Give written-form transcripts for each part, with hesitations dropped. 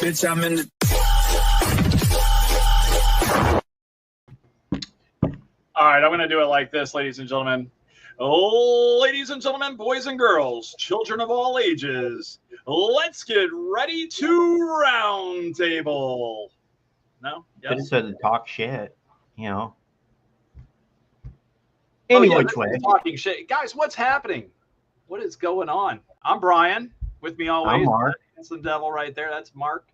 Bitch, I'm in the... All right, I'm going to do it like this, ladies and gentlemen. Oh, ladies and gentlemen, boys and girls, children of all ages, let's get ready to roundtable. No? Yes? Could have said to talk shit, you know. Any Which way. Talking shit. Guys, what's happening? What is going on? I'm Brian. With me always. I'm Mark. That's the devil right there. That's Mark.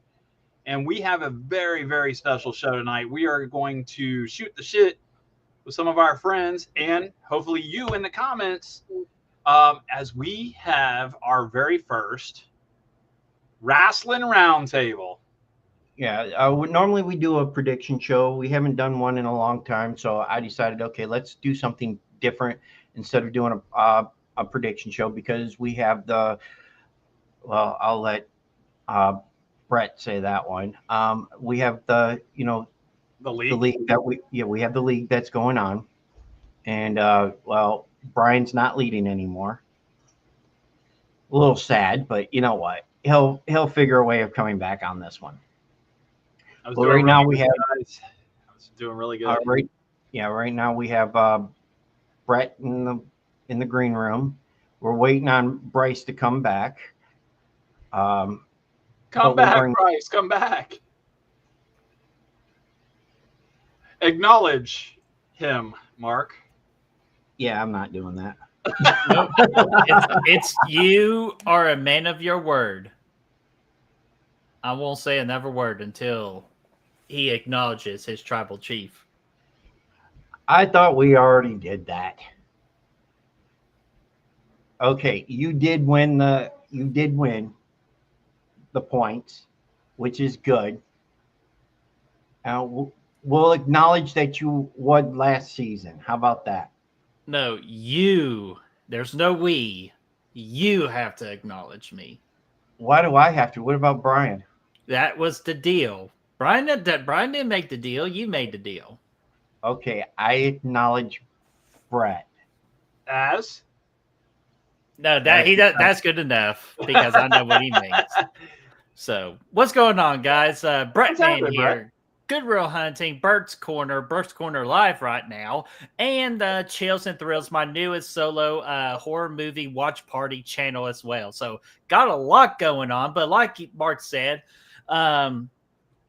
And we have a very, very special show tonight. We are going to shoot the shit with some of our friends and hopefully you in the comments as we have our very first wrestling roundtable. Yeah, normally we do a prediction show. We haven't done one in a long time, so I decided, okay, let's do something different instead of doing a prediction show because we have the. Well, I'll let Brett say that one. We have the league that we have the league that's going on, and well, Brian's not leading anymore. A little sad, but you know what? He'll figure a way of coming back on this one. Well, right now we have. I was doing really good. Right now we have Brett in the green room. We're waiting on Bryce to come back. Come back, Bryce. Come back. Acknowledge him, Mark. Yeah, I'm not doing that. Nope. It's you are a man of your word. I won't say another word until he acknowledges his tribal chief. I thought we already did that. Okay, you did win the points, which is good. We'll acknowledge that you won last season. How about that? No, you. There's no we. You have to acknowledge me. Why do I have to? What about Brian? That was the deal. Brian didn't make the deal. You made the deal. Okay, I acknowledge Brett. As? No, that's good enough because I know what he means. So, what's going on, guys? Brett Man here. Brett? Good Real Hunting, Bert's Corner live right now, and Chills and Thrills, my newest solo horror movie watch party channel as well. So, got a lot going on, but like Mark said,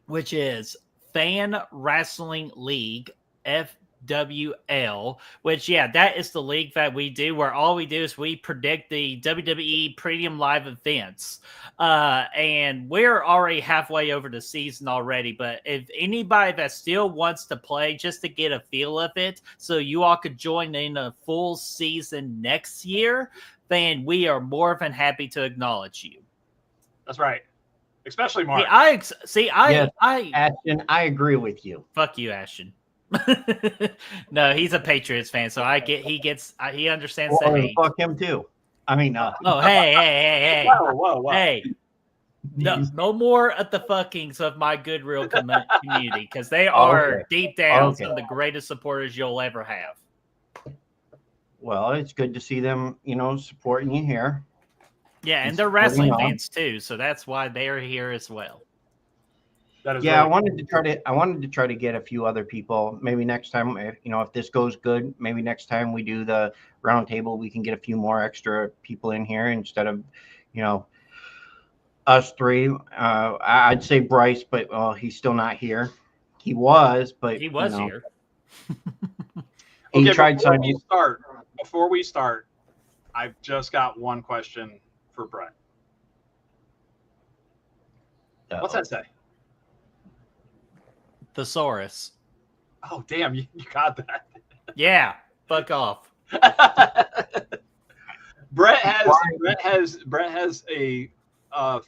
which is Fan Wrestling League, FWL, which, yeah, that is the league that we do where all we do is we predict the WWE Premium Live events. And we're already halfway over the season already, but if anybody that still wants to play just to get a feel of it, so you all could join in a full season next year, then we are more than happy to acknowledge you. That's right. Especially Mark. Ashton, I agree with you. Fuck you, Ashton. No, he's a Patriots fan, so he understands that. Hey, fuck him too. I mean, oh, hey, whoa. Hey, no more of the fuckings of my good real community because they are deep down some of the greatest supporters you'll ever have. Well, it's good to see them, supporting you here. Yeah, and they're wrestling fans too, so that's why they're here as well. Yeah, I wanted to try to get a few other people. Maybe next time, if this goes good, maybe next time we do the roundtable, we can get a few more extra people in here instead of, us three. I'd say Bryce, but he's still not here. He was here. He tried signing. Before we start, I've just got one question for Brett. What's that say? Thesaurus. Oh, damn, you got that. Yeah, fuck off. Brett has a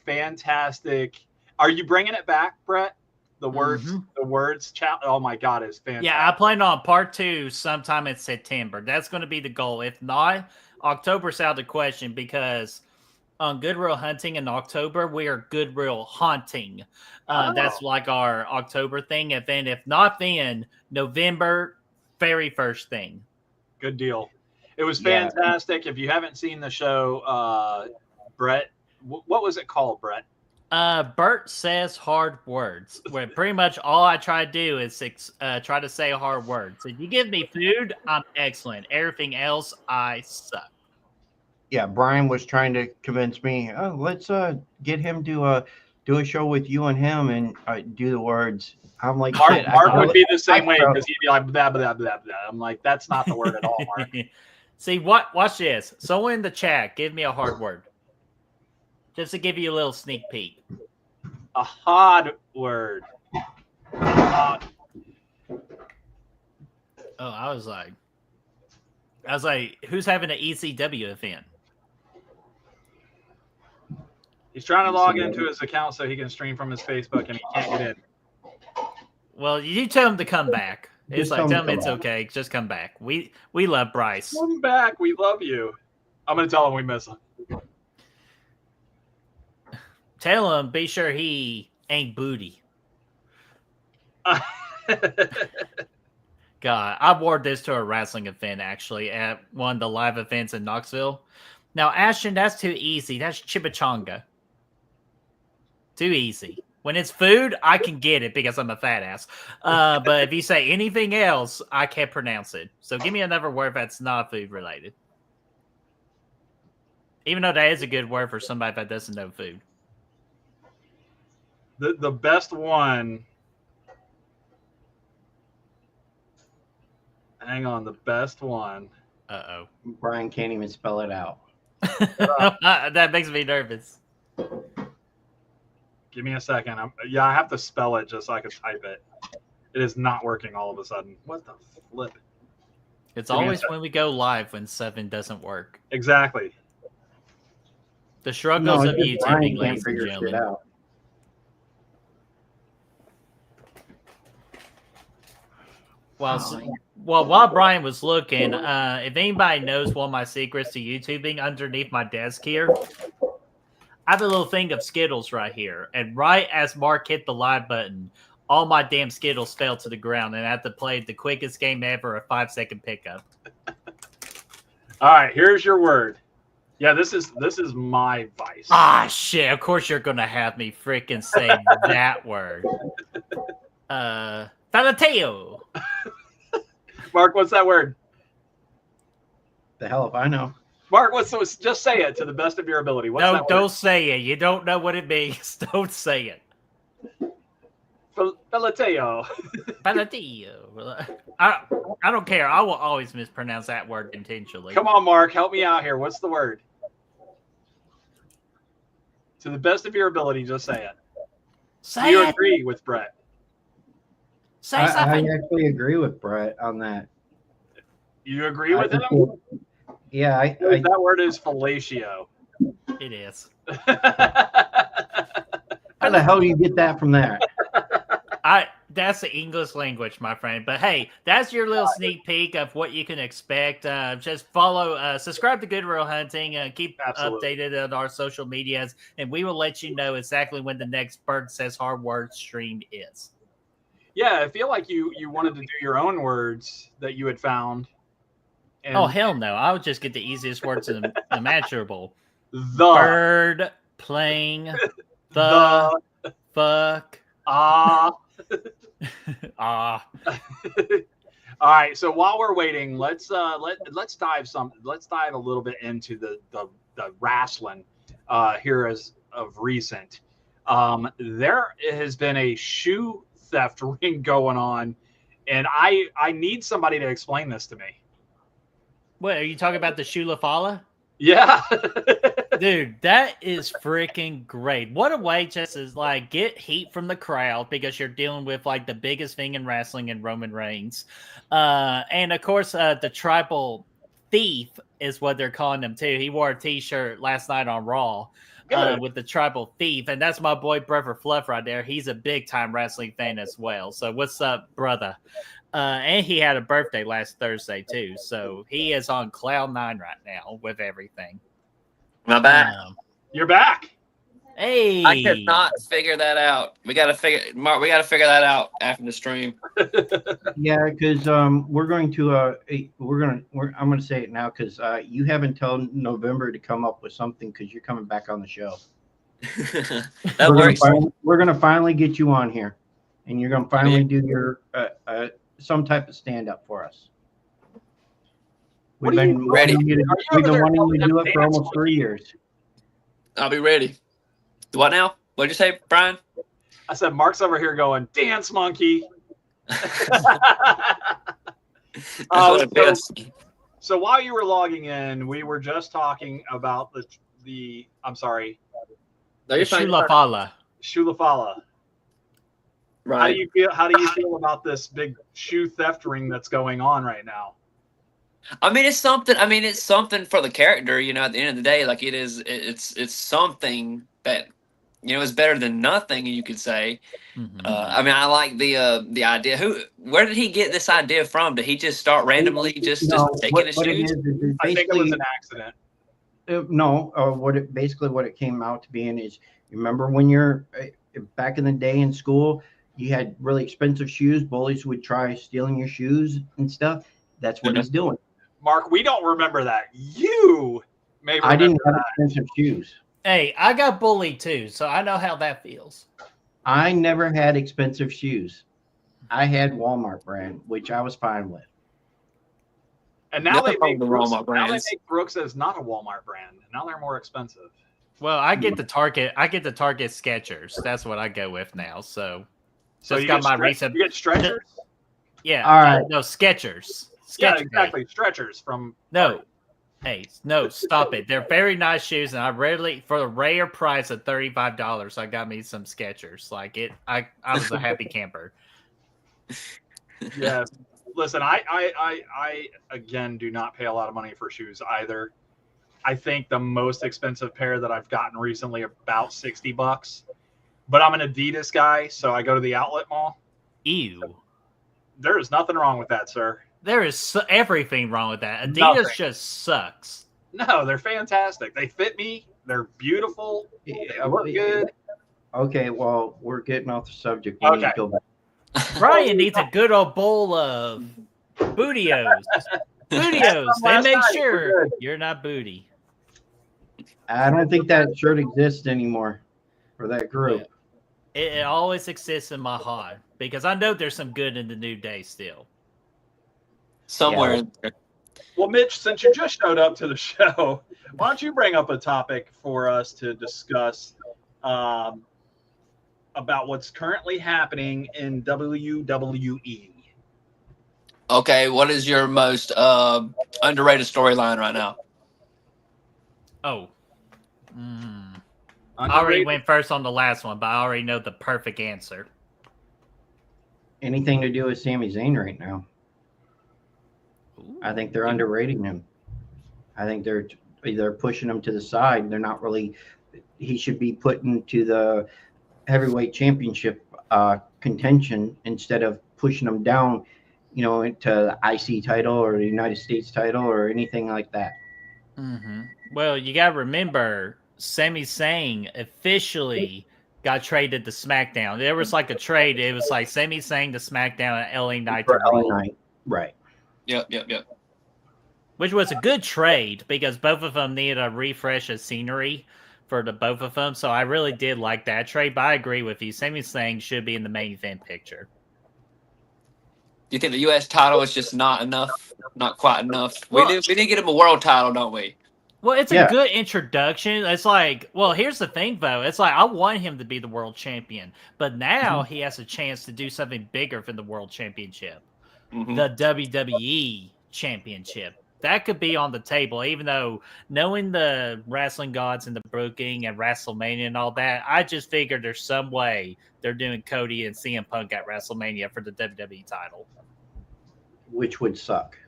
fantastic. Are you bringing it back, Brett? The words chat. Oh my God, it's fantastic. Yeah, I plan on part 2 sometime in September. That's going to be the goal. If not, October's out of the question because on Good Real Hunting in October, we are Good Real Haunting. That's like our October thing. And then if not, then November, very first thing. Good deal. It was fantastic. If you haven't seen the show, Brett, what was it called, Brett? Bert says hard words. Where pretty much all I try to do is try to say hard words. If you give me food, I'm excellent. Everything else, I suck. Yeah, Brian was trying to convince me. Oh, let's get him to do a show with you and him and do the words. I'm like, Mark, shit. Mark would be the same way because he'd be like blah blah blah blah. I'm like, that's not the word at all, Mark. See what? Watch this. Someone in the chat, give me a hard word, just to give you a little sneak peek. A hard word. Hard. Oh, I was like, who's having an ECW event? He's trying to log into his account so he can stream from his Facebook, and he can't get in. Well, you tell him to come back. It's like, tell him it's okay. Just come back. We love Bryce. Come back. We love you. I'm going to tell him we miss him. Tell him, be sure he ain't booty. God, I wore this to a wrestling event, actually, at one of the live events in Knoxville. Now, Ashton, that's too easy. That's chimichanga. Too easy. When it's food, I can get it because I'm a fat ass. But if you say anything else, I can't pronounce it. So give me another word that's not food related. Even though that is a good word for somebody that doesn't know food. The best one. Hang on, the best one. Uh-oh. Brian can't even spell it out. That makes me nervous. Give me a second. I have to spell it just so I can type it. It is not working all of a sudden. What the flip? It's always when we go live when 7 doesn't work. Exactly. The struggles of YouTubing, ladies and gentlemen. While Brian was looking, if anybody knows one of my secrets to YouTubing, underneath my desk here, I have a little thing of Skittles right here. And right as Mark hit the live button, all my damn Skittles fell to the ground, and I had to play the quickest game ever, a 5-second pickup. All right, here's your word. Yeah, this is my vice. Ah, shit. Of course you're going to have me freaking say that word. Falateo. Mark, what's that word? The hell if I know. Mark, just say it to the best of your ability. What's that word? Don't say it. You don't know what it means. Don't say it. Falateo. Falateo. I don't care. I will always mispronounce that word intentionally. Come on, Mark. Help me out here. What's the word? To the best of your ability, just say it. Say you agree with Brett? Say something. I actually agree with Brett on that. You agree with him? Yeah. That word is fellatio. It is. How the hell do you get that from there? That's the English language, my friend. But hey, that's your little sneak peek of what you can expect. Just follow, subscribe to Good Real Hunting, keep updated on our social medias, and we will let you know exactly when the next Bird Says Hard Word stream is. Yeah, I feel like you wanted to do your own words that you had found. And oh, hell no. I would just get the easiest words imaginable. The. Bird, playing, the fuck. All right, so while we're waiting, let's dive a little bit into the wrestling here as of recent. There has been a shoe theft ring going on, and I need somebody to explain this to me. What, are you talking about the Shoe Lafala? Yeah. Dude, that is freaking great. What a way just to like get heat from the crowd because you're dealing with like the biggest thing in wrestling in Roman Reigns. And of course, the tribal thief is what they're calling him too. He wore a t-shirt last night on Raw with the tribal thief. And that's my boy, Brother Fluff right there. He's a big time wrestling fan as well. So what's up, brother? And he had a birthday last Thursday too. So he is on cloud 9 right now with everything. I'm back. You're back. Hey, I could not figure that out. We got to figure that out after the stream. Yeah, because I'm going to say it now because you have until November to come up with something because you're coming back on the show. That works. We're gonna finally get you on here, and you're gonna finally do your some type of stand up for us. We've been ready. We've been wanting to do it for almost 3 years. I'll be ready. What now? What'd you say, Brian? I said Mark's over here going, dance monkey. So while you were logging in, we were just talking about the I'm sorry. No, Shulafala. Shulafala. Right. How do you feel about this big shoe theft ring that's going on right now? I mean, it's something. I mean, it's something for the character. You know, at the end of the day, like it's something that is better than nothing. You could say. Mm-hmm. I mean, I like the idea. Where did he get this idea from? Did he just start randomly just taking his shoes? I think it was an accident. No, what it came out to being is, you remember when you're back in the day in school, you had really expensive shoes. Bullies would try stealing your shoes and stuff. That's what he's doing. Mark, we don't remember that. You may remember I didn't have that. expensive shoes. Hey, I got bullied too, so I know how that feels. I never had expensive shoes. I had Walmart brand, which I was fine with. And now they make Brooks as not a Walmart brand. Now they're more expensive. Well, I get the Target Skechers. That's what I go with now. So you got my recent. You get stretchers. Yeah. All right. No, Skechers. Yeah, exactly. Stretchers from. No. Hey, no, stop it. They're very nice shoes, and for the rare price of $35, I got me some Skechers. Like I was a happy camper. Yeah. Listen, I again do not pay a lot of money for shoes either. I think the most expensive pair that I've gotten recently about $60. But I'm an Adidas guy, so I go to the outlet mall. Ew. There is nothing wrong with that, sir. There is everything wrong with that. Adidas just sucks. No, they're fantastic. They fit me. They're beautiful. They look good. Okay, well, we're getting off the subject. We need to go back. Brian needs a good old bowl of Bootios. Bootios. They make sure you're not booty. I don't think that shirt exists anymore for that group. It always exists in my heart because I know there's some good in the New Day still. Somewhere in there. Well, Mitch, since you just showed up to the show, why don't you bring up a topic for us to discuss about what's currently happening in WWE? Okay, what is your most underrated storyline right now? Oh. I already went first on the last one, but I already know the perfect answer. Anything to do with Sami Zayn right now. I think they're underrating him. I think they're pushing him to the side. They're not really. He should be put into the heavyweight championship contention instead of pushing him down, into the IC title or the United States title or anything like that. Mm-hmm. Well, you got to remember, Sami Zayn officially got traded to SmackDown. There was like a trade. It was like Sami Zayn to SmackDown and LA Knight to Raw. Right. Yep. Which was a good trade because both of them needed a refresh of scenery for the both of them. So I really did like that trade. But I agree with you. Sami Zayn should be in the main event picture. Do you think the U.S. title is just not enough? Not quite enough. We didn't get him a world title, don't we? Well, it's a good introduction. It's like, well, here's the thing, though. It's like I want him to be the world champion, but now he has a chance to do something bigger for the world championship, the WWE championship. That could be on the table, even though knowing the wrestling gods and the booking and WrestleMania and all that, I just figured there's some way they're doing Cody and CM Punk at WrestleMania for the WWE title. Which would suck.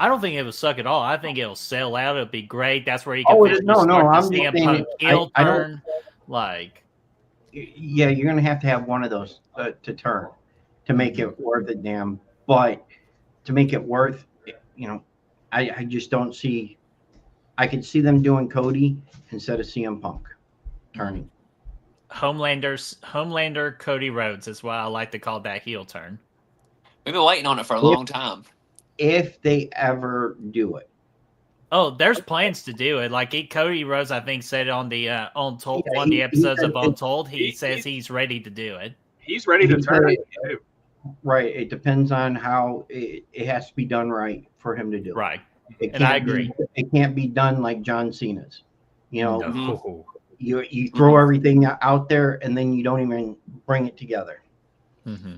I don't think it would suck at all. I think it'll sell out. It'll be great. That's where you can start the CM Punk heel turn. Yeah, you're going to have one of those to turn to make it worth it, damn. But to make it worth, I just don't see. I could see them doing Cody instead of CM Punk turning. Homelander Cody Rhodes is what I like to call that heel turn. We've been waiting on it for a long time. If they ever do it. Oh, there's plans to do it. Like Cody Rhodes, I think, said on the Untold Yeah, one of the episodes said of Untold, he he- says he's ready to do it. He's ready to He turn said- it too. Right. It depends on how it has to be done right for him to do it. Right. It And I can't be- agree. It can't be done like John Cena's. You know, No. you throw everything out there and then you don't even bring it together. Mm-hmm.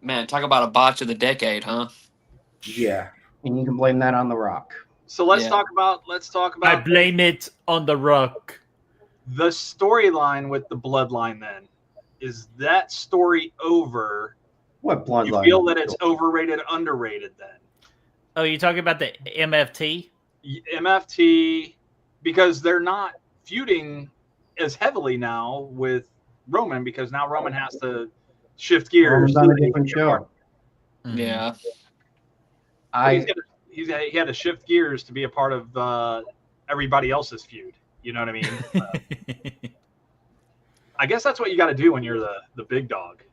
Man, talk about a botch of the decade, huh? Yeah, and you can blame that on The Rock. So let's Yeah. talk about I blame it on The Rock. the storyline with the bloodline. Then is that story over? What You bloodline? feel that it's overrated, underrated? Then Oh, you talking about the MFT? MFT, because they're not feuding as heavily now with Roman, because now Roman has to shift gears. Roman's on a different show. Mhm. Yeah. He had to shift gears to be a part of everybody else's feud. You know what I mean? I guess that's what you got to do when you're the big dog.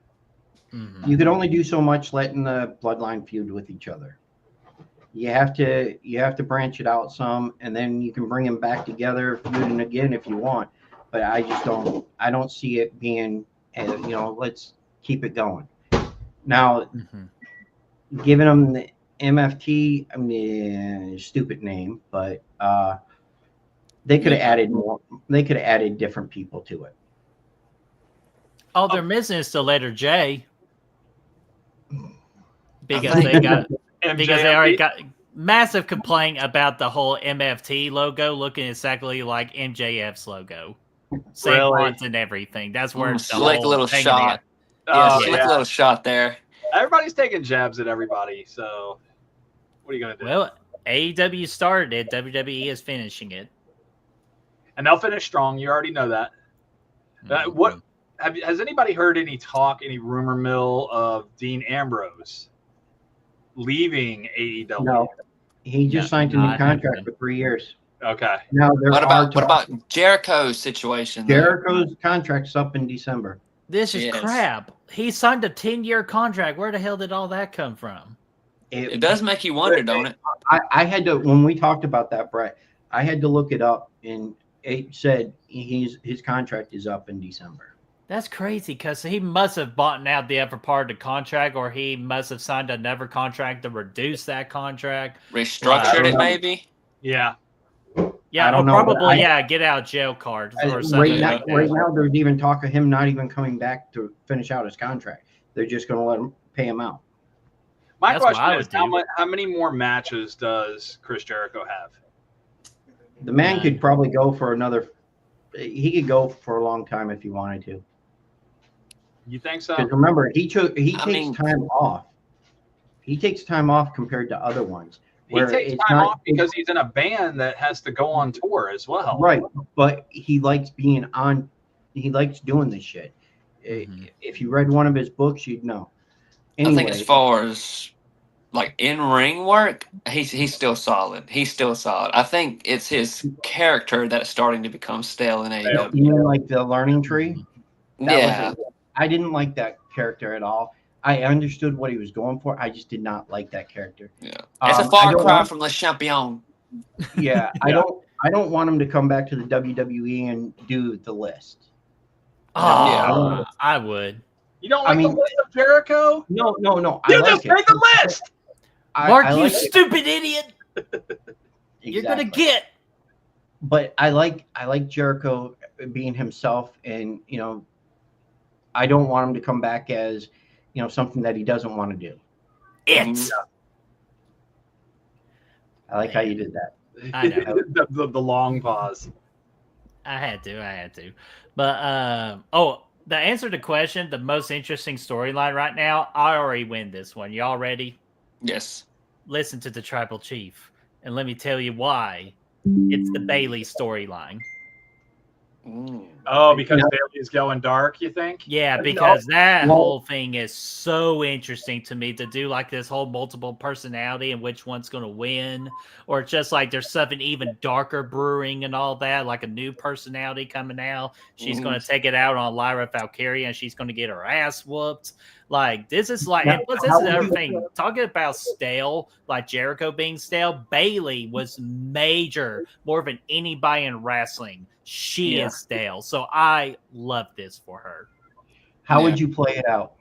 Mhm. You can only do so much letting the bloodline feud with each other. You have to branch it out some, and then you can bring them back together, feuding again if you want. But I just don't see it being, let's keep it going. Now, Mhm. giving them the MFT, I mean, stupid name, but they could have added more. They could have added different people to it. All they're missing is the letter J. Because think- they got MJF, because they already got massive complaint about the whole MFT logo looking exactly like MJF's logo. Same Really? fonts and everything. That's where the Slick whole little thing shot. Yeah, Oh, slick yeah. little shot there. Everybody's taking jabs at everybody. So what are you gonna do? Well, AEW started it. WWE is finishing it. And they'll finish strong. You already know that. What has anybody heard any talk, any rumor mill of Dean Ambrose leaving AEW? No, he just signed a new not contract happening. for 3 years. Okay. Now there What are about Jericho's situation? though? Jericho's contract's up in December. This is Yes. crap. He signed a 10-year contract. Where the hell did all that come from? It does make you wonder, don't it? I had to, when we talked about that, Brett, I had to look it up, and it said his contract is up in December. That's crazy because he must have bought out the upper part of the contract, or he must have signed another contract to reduce that contract. Restructured it, know. maybe. Yeah. Yeah, I don't or know, but probably get out jail card or something. Right now, like that. right now, there's even talk of him not even coming back to finish out his contract. They're just going to let him pay him out. My That's what I question is, would do. how many more matches does Chris Jericho have? The man None. could probably go for another. He could go for a long time if he wanted to. You think so? Because remember, he takes mean- time off. He takes time off compared to other ones. He where takes it's time not- off because he's in a band that has to go on tour as well. Right, but he likes being on. He likes doing this shit. Mhm. If you read one of his books, you'd know. Anyway, I think as far as like in ring work, he's still solid. He's still solid. I think it's his character that's starting to become stale in AEW. you mean like the learning tree? That Yeah, was I didn't like that character at all. I understood what he was going for. I just did not like that character. yeah. It's a I far don't cry want- from the champion. Yeah, I don't want him to come back to the WWE and do the list. Oh, I would. You don't like I mean- the list of Jericho? No. You I like just it. made the list. Mark, I you like it. stupid idiot! You're gonna Exactly. get. But I like Jericho being himself, and I don't want him to come back as something that he doesn't want to do. It. I like how you did that. I know. the long pause. I had to. But the answer to the question, the most interesting storyline right now, I already win this one. Y'all ready? Yes. Listen to the Tribal Chief, and let me tell you why. It's the Bailey storyline. Oh, because Bailey's going dark, you think? Yeah, because that Well- whole thing is so interesting to me to do like this whole multiple personality and which one's going to win, or it's just like there's something even darker brewing and all that, like a new personality coming out. She's going to take it out on Lyra Valkyria and she's going to get her ass whooped. Like this is like, Now, and plus this how is the would other you- thing. Talking about stale, like Jericho being stale, Bailey was major, more than anybody in wrestling. She Yeah. is stale, so I love this for her. How Yeah. would you play it out?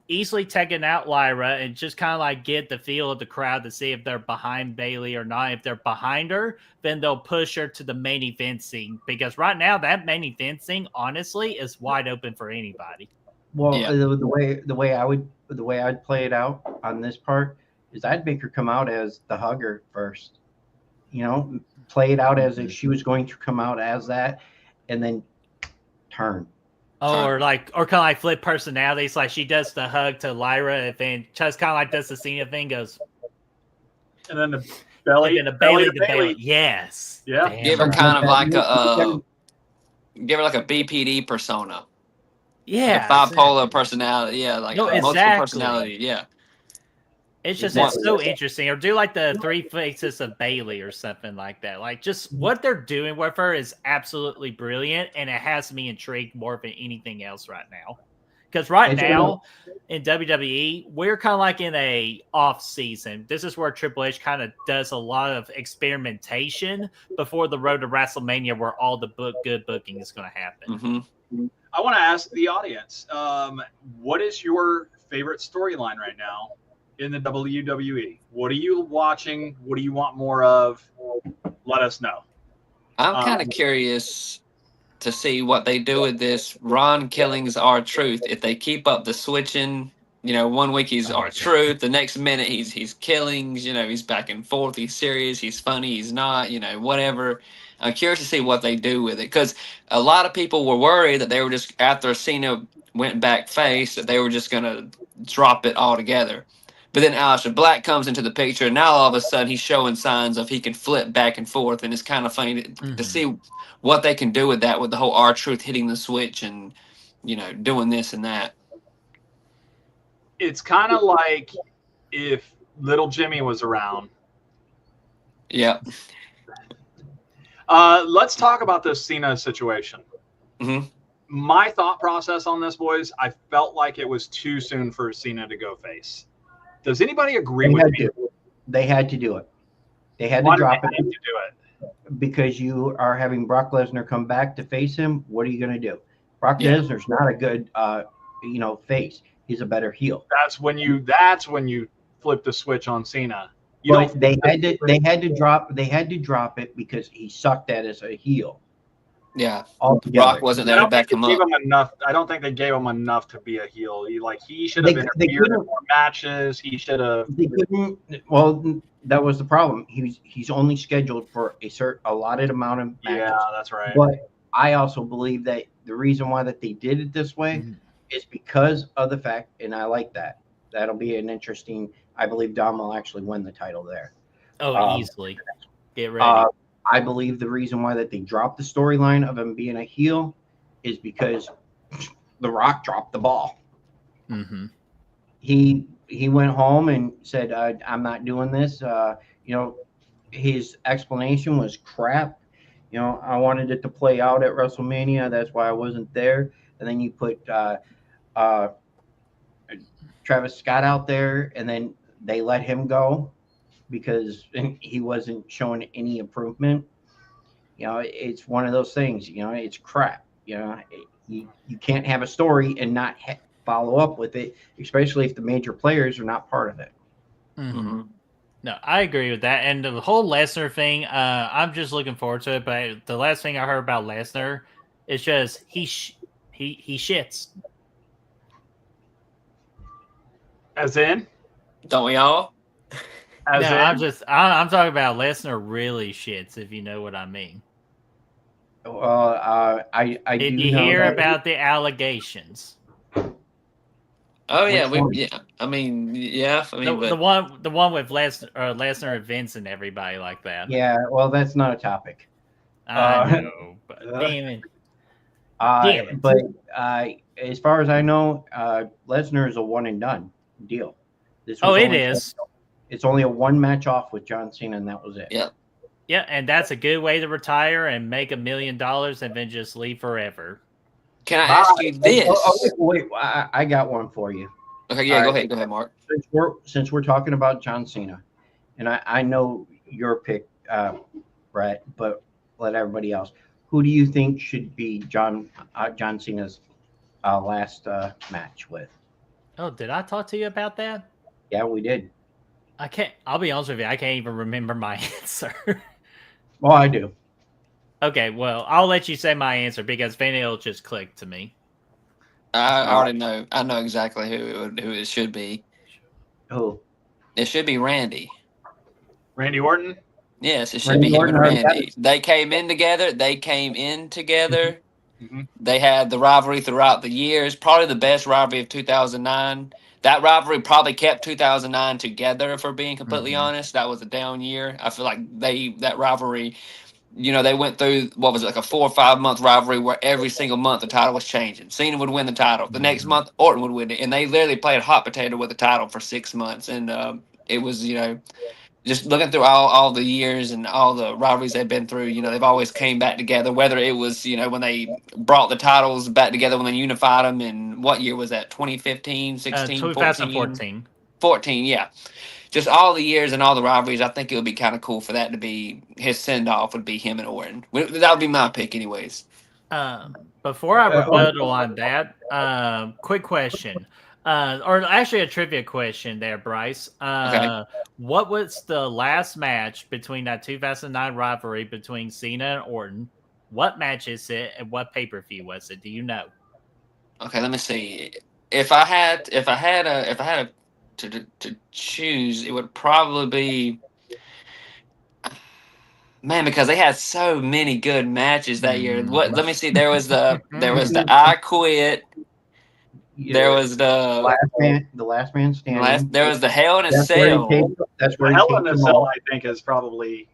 Easily taking out Lyra and just kind of like get the feel of the crowd to see if they're behind Bailey or not. If they're behind her, then they'll push her to the main event scene, because right now that main event scene, honestly, is wide open for anybody. Well, Yeah. the way I'd play it out on this part is I'd make her come out as the hugger first. You know, play it out as if she was going to come out as that, and then turn. Oh, or kind of like flip personalities. Like she does the hug to Lyra, and then just kind of like does the Cena thing, goes, And then the belly, and then the belly Bailey, to Bailey. Yes. Yeah. Damn Give her right. kind of like give her like a BPD persona. Yeah. Like a bipolar exactly. personality. Yeah, like No, multiple exactly. personality. Yeah. It's just Exactly. it's so interesting. Or do like the three faces of Bailey or something like that. Like just what they're doing with her is absolutely brilliant, and it has me intrigued more than anything else right now. Because right now in WWE, we're kind of like in a off season. This is where Triple H kind of does a lot of experimentation before the road to WrestleMania, where all the good booking is going to happen. Mm-hmm. I want to ask the audience, what is your favorite storyline right now in the WWE? What are you watching? What do you want more of? Let us know. I'm kind of curious to see what they do with this Ron Killings R-Truth. If they keep up the switching, you know, 1 week he's R-Truth, the next minute he's Killings, you know, he's back and forth, he's serious, he's funny, he's not, you know, whatever. I'm curious to see what they do with it, because a lot of people were worried that they were just, after Cena went back face, that they were just going to drop it altogether. But then Aleister Black comes into the picture, and now all of a sudden he's showing signs of he can flip back and forth, and it's kind of funny to see what they can do with that, with the whole R-Truth hitting the switch and, you know, doing this and that. It's kind of like if Little Jimmy was around. Yeah. Let's talk about this Cena situation. Mm-hmm. My thought process on this, boys, I felt like it was too soon for Cena to go face. Does anybody agree with me? They had to do it. They had Why to drop did they it need to do it? because you are having Brock Lesnar come back to face him. What are you going to do? Brock Lesnar's not a good, face. He's a better heel. That's when you flip the switch on Cena. But they had to drop it because he sucked at as a heel. Yeah. Altogether. Brock wasn't there to back him up. I don't think they gave him enough to be a heel. He should have interfered in more matches. He should have. They couldn't. Well, that was the problem. He's only scheduled for a allotted amount of matches. Yeah, that's right. But I also believe that the reason why that they did it this way is because of the fact, and I like that. That'll be an interesting. I believe Dom will actually win the title there. Oh, easily. Get ready. I believe the reason why that they dropped the storyline of him being a heel is because The Rock dropped the ball. Mm-hmm. He went home and said, "I'm not doing this." His explanation was crap. I wanted it to play out at WrestleMania. That's why I wasn't there. And then you put Travis Scott out there, and then they let him go because he wasn't showing any improvement. It's one of those things. It's crap. You can't have a story and not follow up with it, especially if the major players are not part of it. Mm-hmm. No, I agree with that. And the whole Lesnar thing, I'm just looking forward to it. But the last thing I heard about Lesnar is just he shits. As in? Don't we all? I'm talking about Lesnar really shits, if you know what I mean. I Did do you know hear that about the allegations? Oh yeah, Which one? The one with Lesnar and Vince and everybody like that. Yeah, well, that's not a topic. I know, but damn it. Damn it. But as far as I know, Lesnar is a one and done deal. It is. It's only a one match off with John Cena, and that was it. Yeah. Yeah, and that's a good way to retire and make $1 million and then just leave forever. Can I ask you this? Wait, I got one for you. Okay, yeah, go ahead, Mark. Since we're talking about John Cena, and I know your pick, Brett, but let everybody else. Who do you think should be John Cena's last match with? Oh, did I talk to you about that? Yeah, we did. I can't. I'll be honest with you. I can't even remember my answer. Well, I do. Okay, well, I'll let you say my answer because Vanille just clicked to me. I already know. I know exactly who it should be. Who? It should be Randy. Randy Orton? Yes, it should be him and Randy. They came in together. Mm-hmm. They had the rivalry throughout the years. Probably the best rivalry of 2009. That rivalry probably kept 2009 together, if we're being completely honest. That was a down year. I feel like that rivalry, they went through, what was it, like a 4 or 5 month rivalry where every single month the title was changing. Cena would win the title. The next month, Orton would win it. And they literally played hot potato with the title for 6 months. And it was, just looking through all the years and all the rivalries they've been through, they've always came back together, whether it was, when they brought the titles back together, when they unified them. And what year was that? 2015, 16, 2014. 14, yeah. Just all the years and all the rivalries. I think it would be kind of cool for that to be his send-off would be him and Orton. That would be my pick anyways. Before I rebuttal on that, quick question. Or actually a trivia question there, Bryce. Okay. What was the last match between that 2009 rivalry between Cena and Orton? What match is it, and what pay-per-view was it? Do you know? Okay, let me see. If I had to choose, it would probably be, man, because they had so many good matches that year. Let me see. There was the I Quit. There was the last man standing. There was the Hell in a Cell. That's where the Hell in a Cell, I think, is probably.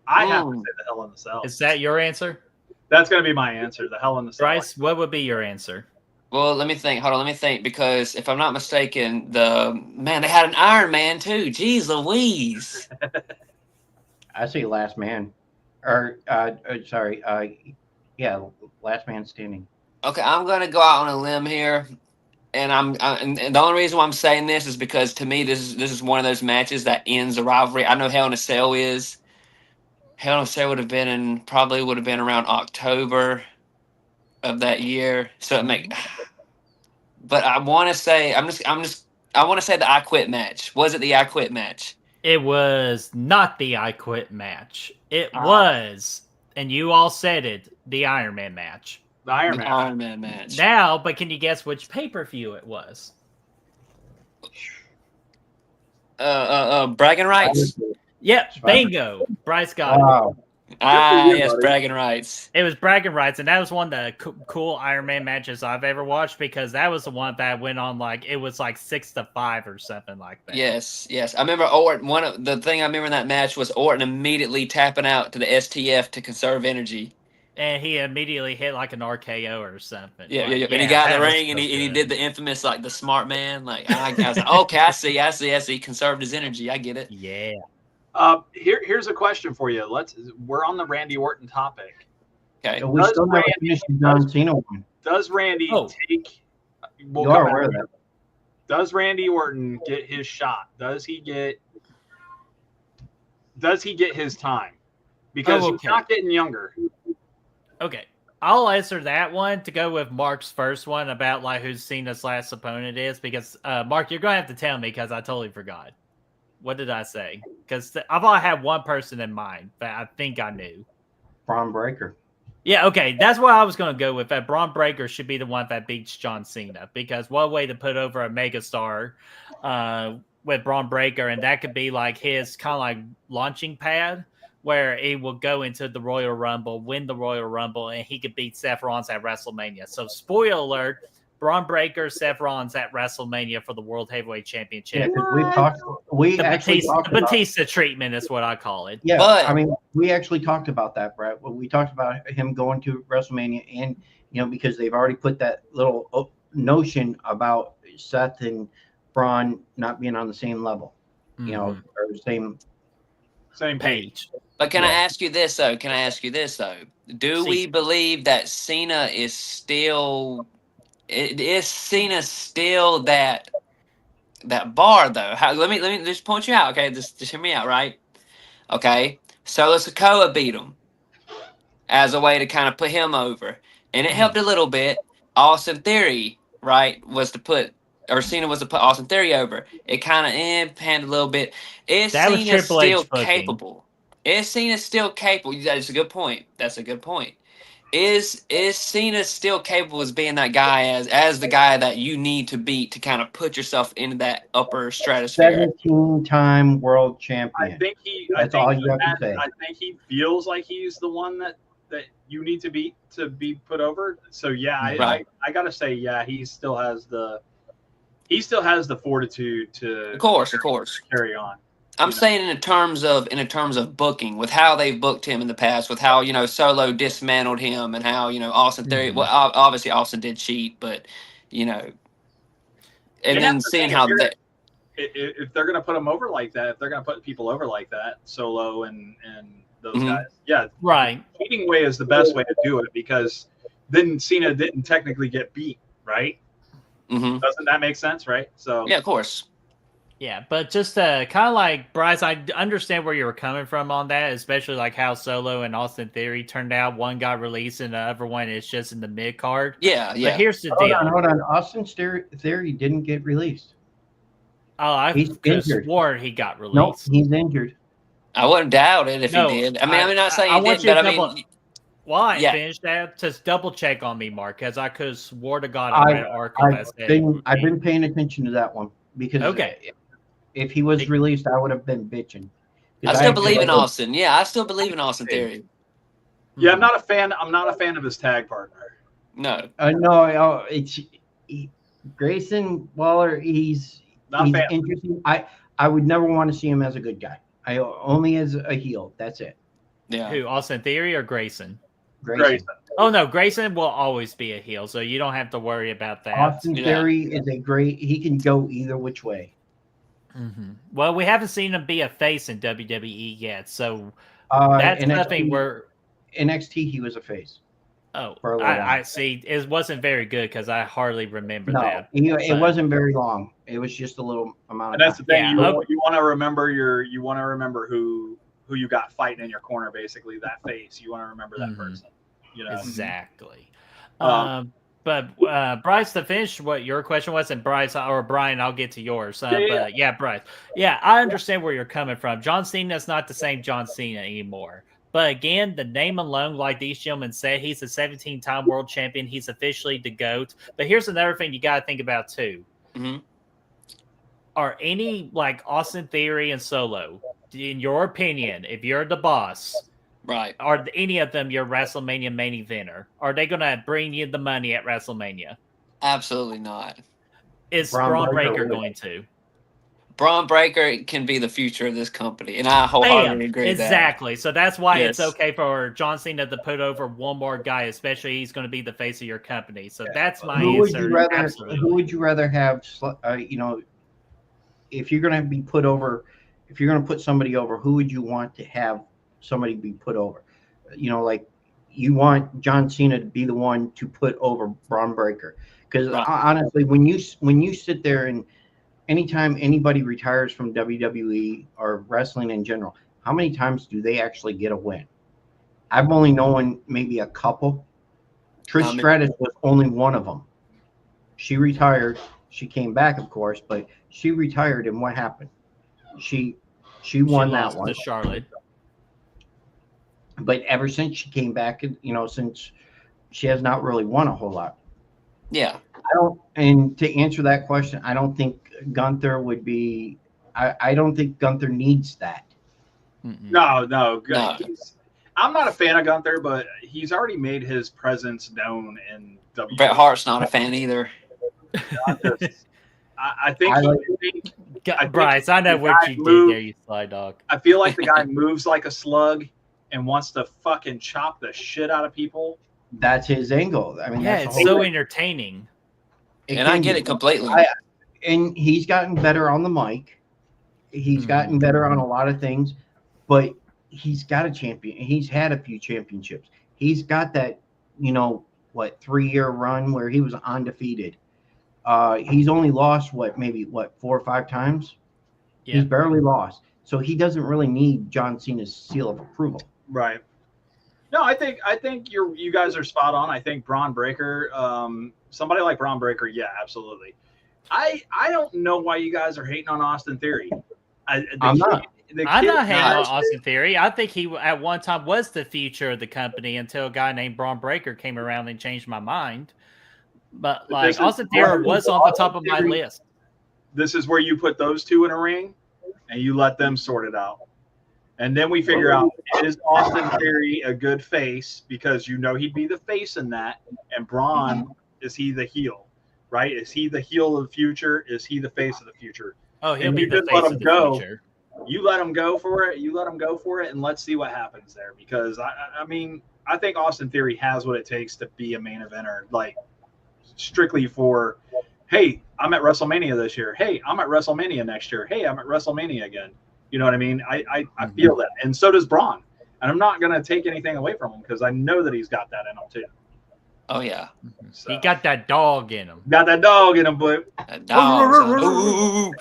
I have to say the Hell in a Cell. Is that your answer? That's going to be my answer. The Hell in a Cell. Bryce, what would be your answer? Well, let me think. Hold on, let me think. Because if I'm not mistaken, they had an Iron Man too. Jeez Louise. I say Last Man, or yeah, Last Man Standing. Okay, I'm gonna go out on a limb here, and and the only reason why I'm saying this is because to me this is one of those matches that ends a rivalry. I know Hell in a Cell is. Hell in a Cell would have been around October of that year, so it make. But I want to say I want to say the I Quit match. Was it the I Quit match? It was not the I Quit match. It was, and you all said it, the Iron Man match. The Iron Man match. Now, but can you guess which pay-per-view it was? Bragging Rights. Yep, bingo. Bryce got it. Yes, Bragging Rights. It was Bragging Rights, and that was one of the cool Iron Man matches I've ever watched because that was the one that went on it was 6-5 or something like that. Yes. I remember Orton. One of the thing I remember in that match was Orton immediately tapping out to the STF to conserve energy. And he immediately hit an RKO or something. Yeah. And he got in the ring and he did the infamous the smart man. I was like, okay, I see. Conserved his energy. I get it. Yeah. Here's a question for you. We're on the Randy Orton topic. Okay. So we still never finished the John Cena one. Does Randy take? Does Randy Orton get his shot? Does he get his time? Because he's not getting younger. Okay. I'll answer that one to go with Mark's first one about who Cena's last opponent is because Mark, you're gonna have to tell me because I totally forgot. What did I say? Because I've only had one person in mind that I think I knew. Braun Breaker. Yeah, okay. That's what I was going to go with. That Braun Breaker should be the one that beats John Cena. Because one way to put over a megastar with Braun Breaker, and that could be his kind of launching pad, where he will go into the Royal Rumble, win the Royal Rumble, and he could beat Seth Rollins at WrestleMania. So, spoiler alert, Braun Breaker, Seth Rollins at WrestleMania for the World Heavyweight Championship. Yeah, the Batista treatment is what I call it. Yeah, but we actually talked about that, Brett. We talked about him going to WrestleMania, and because they've already put that little notion about Seth and Braun not being on the same level, or same page. But can I ask you this though? Do we believe that Cena is still? Is Cena still that bar though? Let me just point you out. Okay, just hear me out, right? Okay, Solo Sikoa beat him as a way to kind of put him over, and it helped a little bit. Austin Theory, right, was to put, or Cena was to put Austin Theory over. It kind of panned a little bit. Is That was Cena Triple H still booking. capable? Is Cena still capable? That's a good point. That's a good point. Is Cena still capable as being that guy, as the guy that you need to beat to kind of put yourself into that upper stratosphere? 17-time world I champion. think he. That's I think all he you have to has- say. I think he feels like he's the one that you need to beat to be put over. So yeah, Right. I gotta say, yeah, he still has the fortitude to Of course. carry on. I'm saying in terms of booking, with how they've booked him in the past, with how Solo dismantled him, and how Austin Theory. Well, obviously Austin did cheat, but and then that's the seeing thing, how they. If they're gonna put him over like that, if they're gonna put people over like that, Solo and those Mhm. guys, yeah, Right. the cheating way is the best way to do it, because then Cena didn't technically get beat, right? Mm-hmm. Doesn't that make sense, right? So Yeah, of course. Yeah, but just kind of like Bryce, I understand where you were coming from on that, especially like how Solo and Austin Theory turned out. One got released and the other one is just in the mid card. Yeah. But here's the Hold deal. on. Austin Theory didn't get released. Oh, I He's could have injured. swore he got released. Nope, he's injured. I wouldn't doubt it if No, he did. I'm not saying he want did, you but to I double. mean, Well, I ain't Yeah. finished that. Just double check on me, Mark, because I could have swore to God I read an article that said I've been paying attention to that one, because Okay. if he was released, I would have been bitching. I still believe in Austin. Yeah, I still believe in Austin Theory. yeah, I'm not a fan of his tag partner. No. No, Grayson Waller. He's Not a fan. interesting. I would never want to see him as a good guy. I only as a heel. That's it. Yeah. Who, Austin Theory or Grayson? Grayson. Oh no, Grayson will always be a heel, so you don't have to worry about that. Austin Theory is a great. He can go either which way. Mm-hmm. Well, we haven't seen him be a face in WWE yet, so that's NXT, nothing. Where NXT, he was a face. Oh, for a little while. I see. It wasn't very good because I hardly remember that. It wasn't very long. It was just a little amount of And that's the time. thing. Yeah. You want to remember who you got fighting in your corner, basically that face. You want to remember that person. Exactly. But Bryce, to finish what your question was, and Bryce or Brian, I'll get to yours. But Bryce. Yeah, I understand where you're coming from. John Cena is not the same John Cena anymore. But again, the name alone, like these gentlemen said, he's a 17-time world champion. He's officially the GOAT. But here's another thing you got to think about too. Mm-hmm. Are any like Austin Theory and Solo, in your opinion, if you're the boss, right? Are any of them your WrestleMania main eventer? Are they going to bring you the money at WrestleMania? Absolutely not. Is Braun Breaker going to? Braun Breaker can be the future of this company, and I wholeheartedly agree with that. Exactly. So that's why it's okay for John Cena to put over one more guy, especially he's going to be the face of your company. So that's my answer. Who would you rather have? If you're going to be put over, if you're going to put somebody over, who would you want to have somebody be put over? Like you want John Cena to be the one to put over Braun Breaker, because honestly, when you sit there and anytime anybody retires from WWE or wrestling in general, how many times do they actually get a win? I've only known maybe a couple. Trish Stratus was only one of them. She retired. She came back, of course, but she retired, and what happened? She won that one. To Charlotte. But ever since she came back, since she has not really won a whole lot. Yeah. And to answer that question, I don't think Gunther would be. I don't think Gunther needs that. No. I'm not a fan of Gunther, but he's already made his presence known in WWE. Bret Hart's not a fan either. I think Bryce, I know what you did there, you sly dog. I feel like the guy moves like a slug and wants to fucking chop the shit out of people. That's his angle. I mean, it's so entertaining. And I get it completely. And he's gotten better on the mic. He's gotten better on a lot of things, but he's got a champion. He's had a few championships. He's got that, 3-year run where he was undefeated. He's only lost maybe 4 or 5 times. Yeah. He's barely lost. So he doesn't really need John Cena's seal of approval. Right. No, I think you guys are spot on. I think Braun Breaker, somebody like Braun Breaker, yeah, absolutely. I don't know why you guys are hating on Austin Theory. I'm not hating on Austin Theory. I think he at one time was the future of the company until a guy named Braun Breaker came around and changed my mind. But Austin Theory was on the top of my list. This is where you put those two in a ring and you let them sort it out. And then we figure out, is Austin Theory a good face? Because he'd be the face in that. And Braun, is he the heel? Right? Is he the heel of the future? Is he the face of the future? Oh, he'll be the face of the future. You let him go for it. You let him go for it, and let's see what happens there. Because, I think Austin Theory has what it takes to be a main eventer, like strictly for, hey, I'm at WrestleMania this year. Hey, I'm at WrestleMania next year. Hey, I'm at WrestleMania again. You know what I mean? I feel that. And so does Braun. And I'm not going to take anything away from him because I know that he's got that in him too. Oh, yeah. So, he got that dog in him. Got that dog in him, boy. That dog.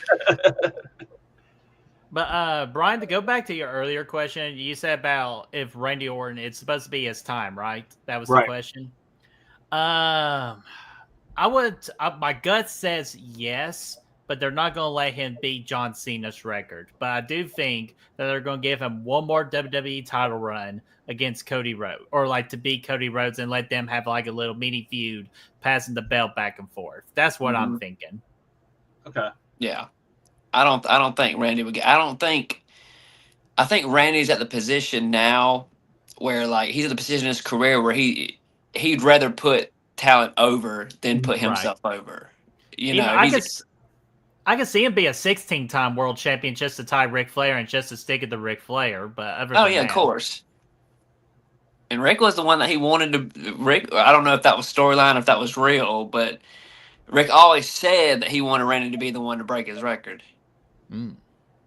But, Brian, to go back to your earlier question, you said about if Randy Orton, it's supposed to be his time, right? That was the question. My gut says yes. But they're not going to let him beat John Cena's record. But I do think that they're going to give him one more WWE title run against Cody Rhodes, or to beat Cody Rhodes and let them have a little mini feud, passing the belt back and forth. That's what I'm thinking. Okay. Yeah, I don't think Randy would get. I think Randy's at the position now where he's at the position in his career where he'd rather put talent over than put himself over. I can see him be a 16-time world champion just to tie Ric Flair and just to stick it to Ric Flair. But of course. And Rick was the one that he wanted to. Rick, I don't know if that was storyline, if that was real, but Rick always said that he wanted Randy to be the one to break his record. And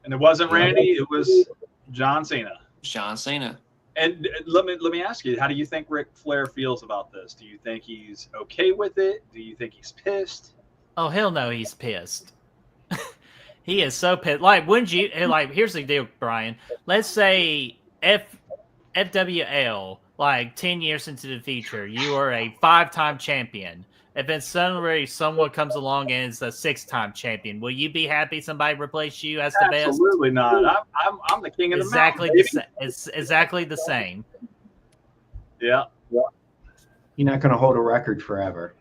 it wasn't Randy; it was John Cena. John Cena. And let me ask you: how do you think Ric Flair feels about this? Do you think he's okay with it? Do you think he's pissed? Oh hell no, he's pissed. He is so pissed. Wouldn't you? Here's the deal, Brian. Let's say FWL, 10 years into the future, you are a 5-time champion. If then suddenly someone comes along and is a 6-time champion, will you be happy somebody replaced you as the best? Absolutely not. I'm the king of the mountain. It's exactly the same. Yeah. You're not going to hold a record forever.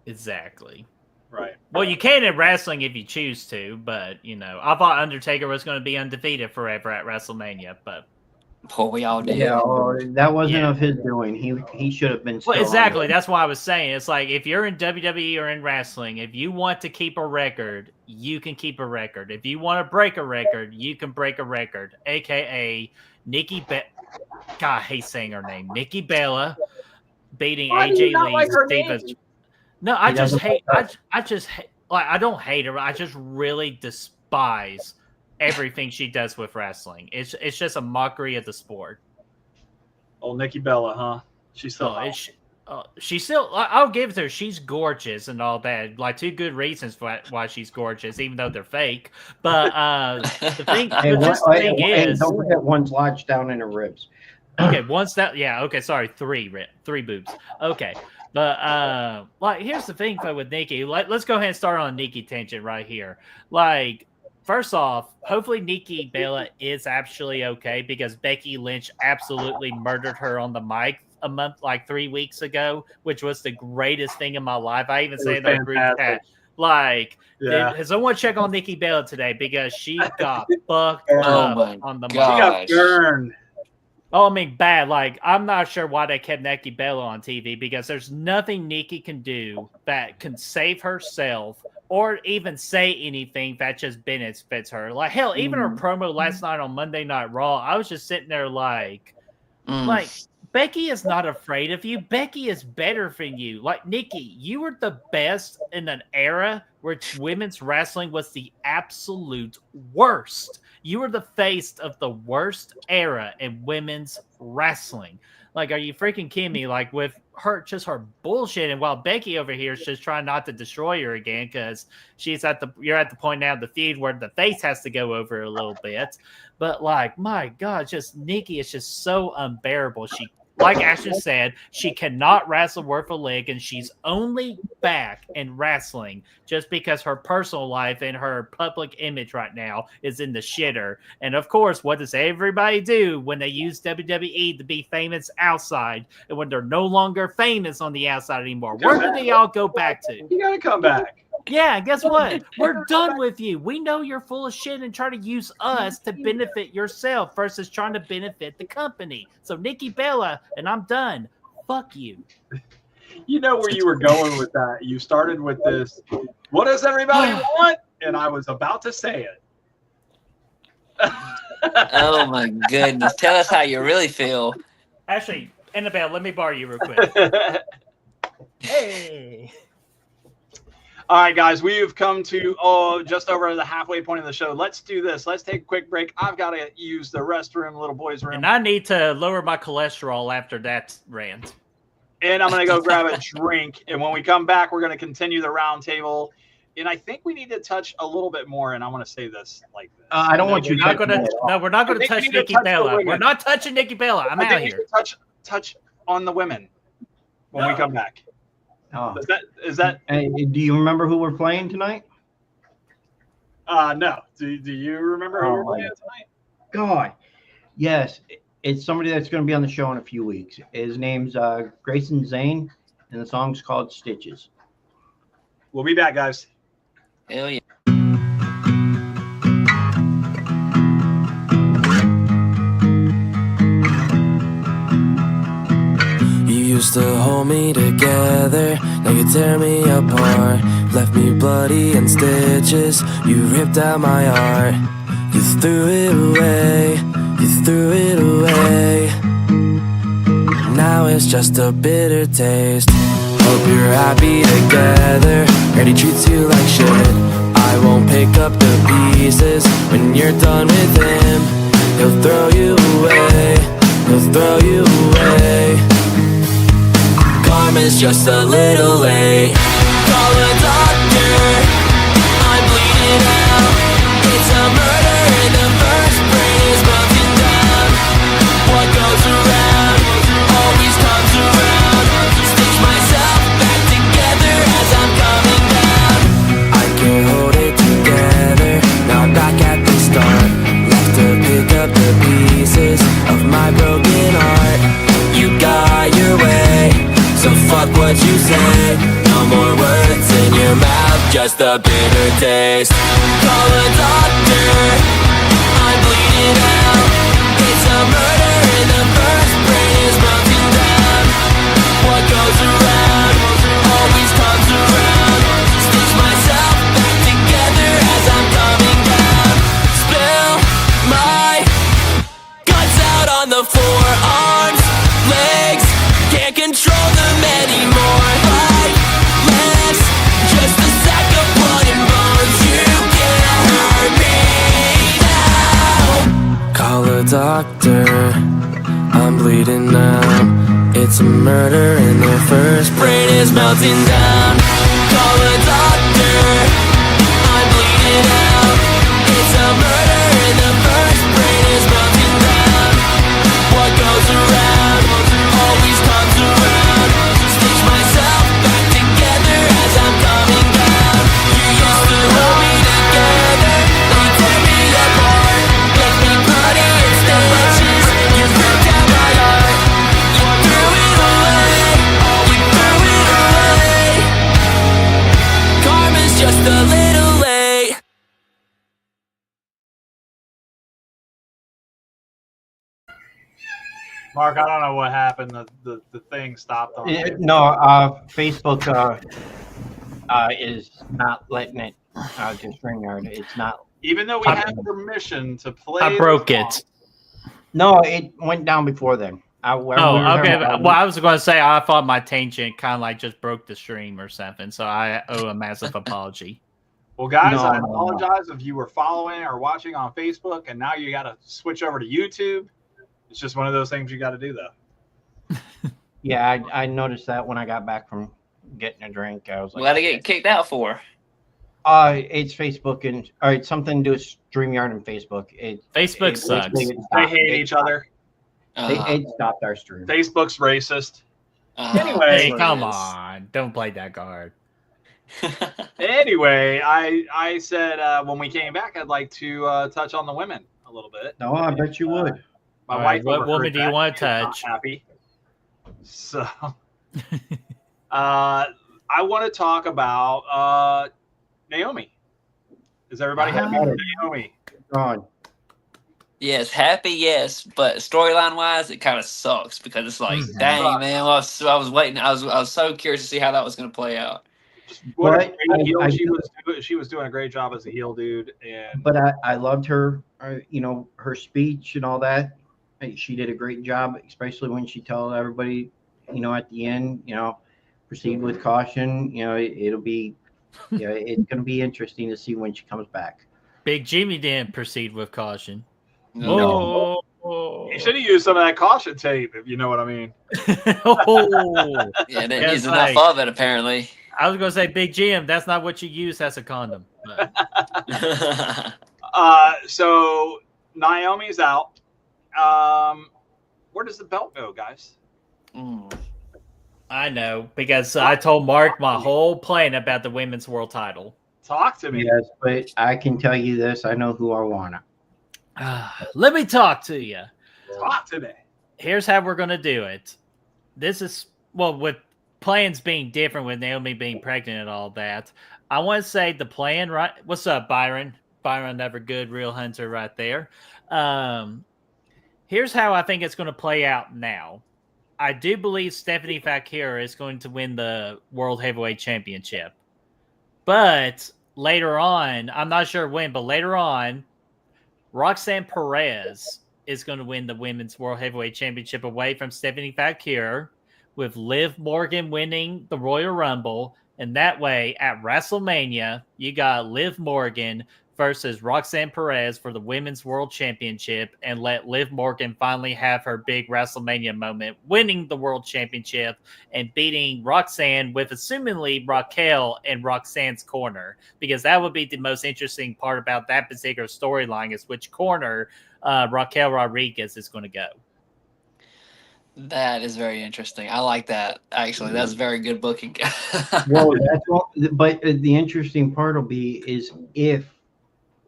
Exactly. Right. Well, you can in wrestling if you choose to, but I thought Undertaker was going to be undefeated forever at WrestleMania, but we all did. Yeah, that wasn't of his doing. He should have been. Well, exactly. That's why I was saying it's if you're in WWE or in wrestling, if you want to keep a record, you can keep a record. If you want to break a record, you can break a record. AKA Nikki God, I hate saying her name. Nikki Bella beating AJ Lee's Divas. No, I just hate. I don't hate her. I just really despise everything she does with wrestling. It's just a mockery of the sport. Oh, Nikki Bella, huh? She's still. She's still. I'll give it to her. She's gorgeous and all that. 2 good reasons why she's gorgeous, even though they're fake. But the thing is, don't forget one's lodged down in her ribs. Okay, one's that. Yeah. Okay, sorry. 3 boobs. Okay. But here's the thing though with Nikki. Let's go ahead and start on a Nikki tangent right here. First off, hopefully Nikki Bella is actually okay because Becky Lynch absolutely murdered her on the mic 3 weeks ago, which was the greatest thing in my life. I even say that group chat. Has someone check on Nikki Bella today because she got fucked up on the mic. She got burned. Oh, bad. I'm not sure why they kept Nikki Bella on TV because there's nothing Nikki can do that can save herself or even say anything that just benefits her. Hell, even her promo last night on Monday Night Raw, I was just sitting there Becky is not afraid of you. Becky is better than you. Nikki, you were the best in an era where women's wrestling was the absolute worst. You were the face of the worst era in women's wrestling. Like, are you freaking kidding me? Like, with her, just her bullshit. And while Becky over here is just trying not to destroy her again, because you're at the point now of the feud where the face has to go over a little bit. But, like, my God, just Nikki is just so unbearable. Like Ashley said, she cannot wrestle worth a leg, and she's only back in wrestling just because her personal life and her public image right now is in the shitter. And of course, what does everybody do when they use WWE to be famous outside, and when they're no longer famous on the outside anymore? Where do they all go back to? You gotta come back. Yeah, guess what? We're done with you. We know you're full of shit and try to use us to benefit yourself versus trying to benefit the company. So Nikki Bella, and I'm done. Fuck you. You know where you were going with that. You started with this, what does everybody want? And I was about to say it. Oh my goodness. Tell us how you really feel. Actually, Annabelle, let me borrow you real quick. Hey. All right, guys, we've come to just over the halfway point of the show. Let's do this. Let's take a quick break. I've got to use the restroom, little boy's room. And I need to lower my cholesterol after that rant. And I'm going to go grab a drink. And when we come back, we're going to continue the round table. And I think we need to touch a little bit more. And I want to say this like this. I don't want you to. We're not going to touch Nikki Bella. We're not touching Nikki Bella. I'm out of here. Touch on the women when we come back. Oh. Is that? Hey, do you remember who we're playing tonight? No. Do you remember who we're playing tonight? God, yes. It's somebody that's going to be on the show in a few weeks. His name's Grayson Zane, and the song's called Stitches. We'll be back, guys. Hell yeah. Used to hold me together, now you tear me apart. Left me bloody in stitches, you ripped out my art. You threw it away, you threw it away. Now it's just a bitter taste. Hope you're happy together, Randy treats you like shit. I won't pick up the pieces when you're done with him. He'll throw you away, he'll throw you away. Karma's just a little late. Call a doctor, I'm bleeding out. It's a murder in the first brain is melting down. What goes around always comes around. Stitch myself back together as I'm coming down. I can't hold it together, now I'm back at the start. Left to pick up the pieces of my broken heart. You got your way, so fuck what you say. No more words in your mouth, just a bitter taste. Call a doctor, I'm bleeding out. It's a murder in the first brain is melting down. What goes around always comes around. Stitch myself back together as I'm coming down. Spill my guts out on the forearms, legs, can't control them anymore. Fight less, just a sack of blood and bones. You can't hurt me now. Call a doctor, I'm bleeding now. It's a murder in the first brain is melting down. Call a doctor, I'm bleeding out. It's a murder in the first brain is melting down. What goes around always comes around. Stitch myself back together as I'm coming down. You used to hold me together, now you tear me apart. Left me bloody in stitches, you ripped out my heart. You threw it away, you threw it away. Karma's just a little late. Mark, I don't know what happened. The thing stopped on me. No, Facebook is not letting it to StreamYard. It's not. Even though we had permission to play. I broke it. No, it went down before then. Okay. Well, I was going to say I thought my tangent kind of like just broke the stream or something, so I owe a massive apology. Well, guys, I apologize if you were following or watching on Facebook, and now you got to switch over to YouTube. It's just one of those things you got to do, though. Yeah, I noticed that when I got back from getting a drink. I was like, What did I get kicked out for? It's Facebook and it's something to do with StreamYard and Facebook. Facebook sucks. basically it They stopped- hate it each stopped- other. It stopped our stream. Facebook's racist. Anyway. Hey, that's what come it is. on. Don't play that card. Anyway, I said when we came back, I'd like to touch on the women a little bit. No, I bet you would. My All wife. right, what overheard woman do you that. want to She was not touch? Happy. So, I want to talk about Naomi. Is everybody happy with Naomi? God. Yes, happy, yes, but storyline wise, it kind of sucks because it's like, Mhm. dang, man, I was waiting. I was so curious to see how that was going to play out. What a But great heel I she was doing a great job as a heel, dude. And But I loved her, her speech and all that. She did a great job, especially when she told everybody, at the end, proceed with caution. It'll be, it's going to be interesting to see when she comes back. Big Jimmy didn't proceed with caution. No. you should have used some of that caution tape, if you know what I mean. Oh. Yeah, didn't Yes, use enough like- of it apparently. I was going to say, Big Jim, that's not what you use as a condom. But So Naomi's out. Where does the belt go, guys? Mm. I know, because I told Mark my whole plan about the women's world title. Talk to me. Yes, but I can tell you this. I know who I want. Let me talk to you. Talk to me. Here's how we're going to do it. This is, well, with plans being different, with Naomi being pregnant and all that, I want to say the plan, right? What's up, Byron? Byron, never good, real hunter right there. Here's how I think it's going to play out now. I do believe Stephanie Fakir is going to win the World Heavyweight Championship. But later on, I'm not sure when, but later on, Roxanne Perez is going to win the Women's World Heavyweight Championship away from Stephanie Fakir, with Liv Morgan winning the Royal Rumble. And that way, at WrestleMania, you got Liv Morgan versus Roxanne Perez for the Women's World Championship, and let Liv Morgan finally have her big WrestleMania moment, winning the World Championship and beating Roxanne with assumingly Raquel in Roxanne's corner, because that would be the most interesting part about that particular storyline, is which corner Raquel Rodriguez is going to go. That is very interesting. I like that. Actually, that's very good booking. Well, but the interesting part will be is if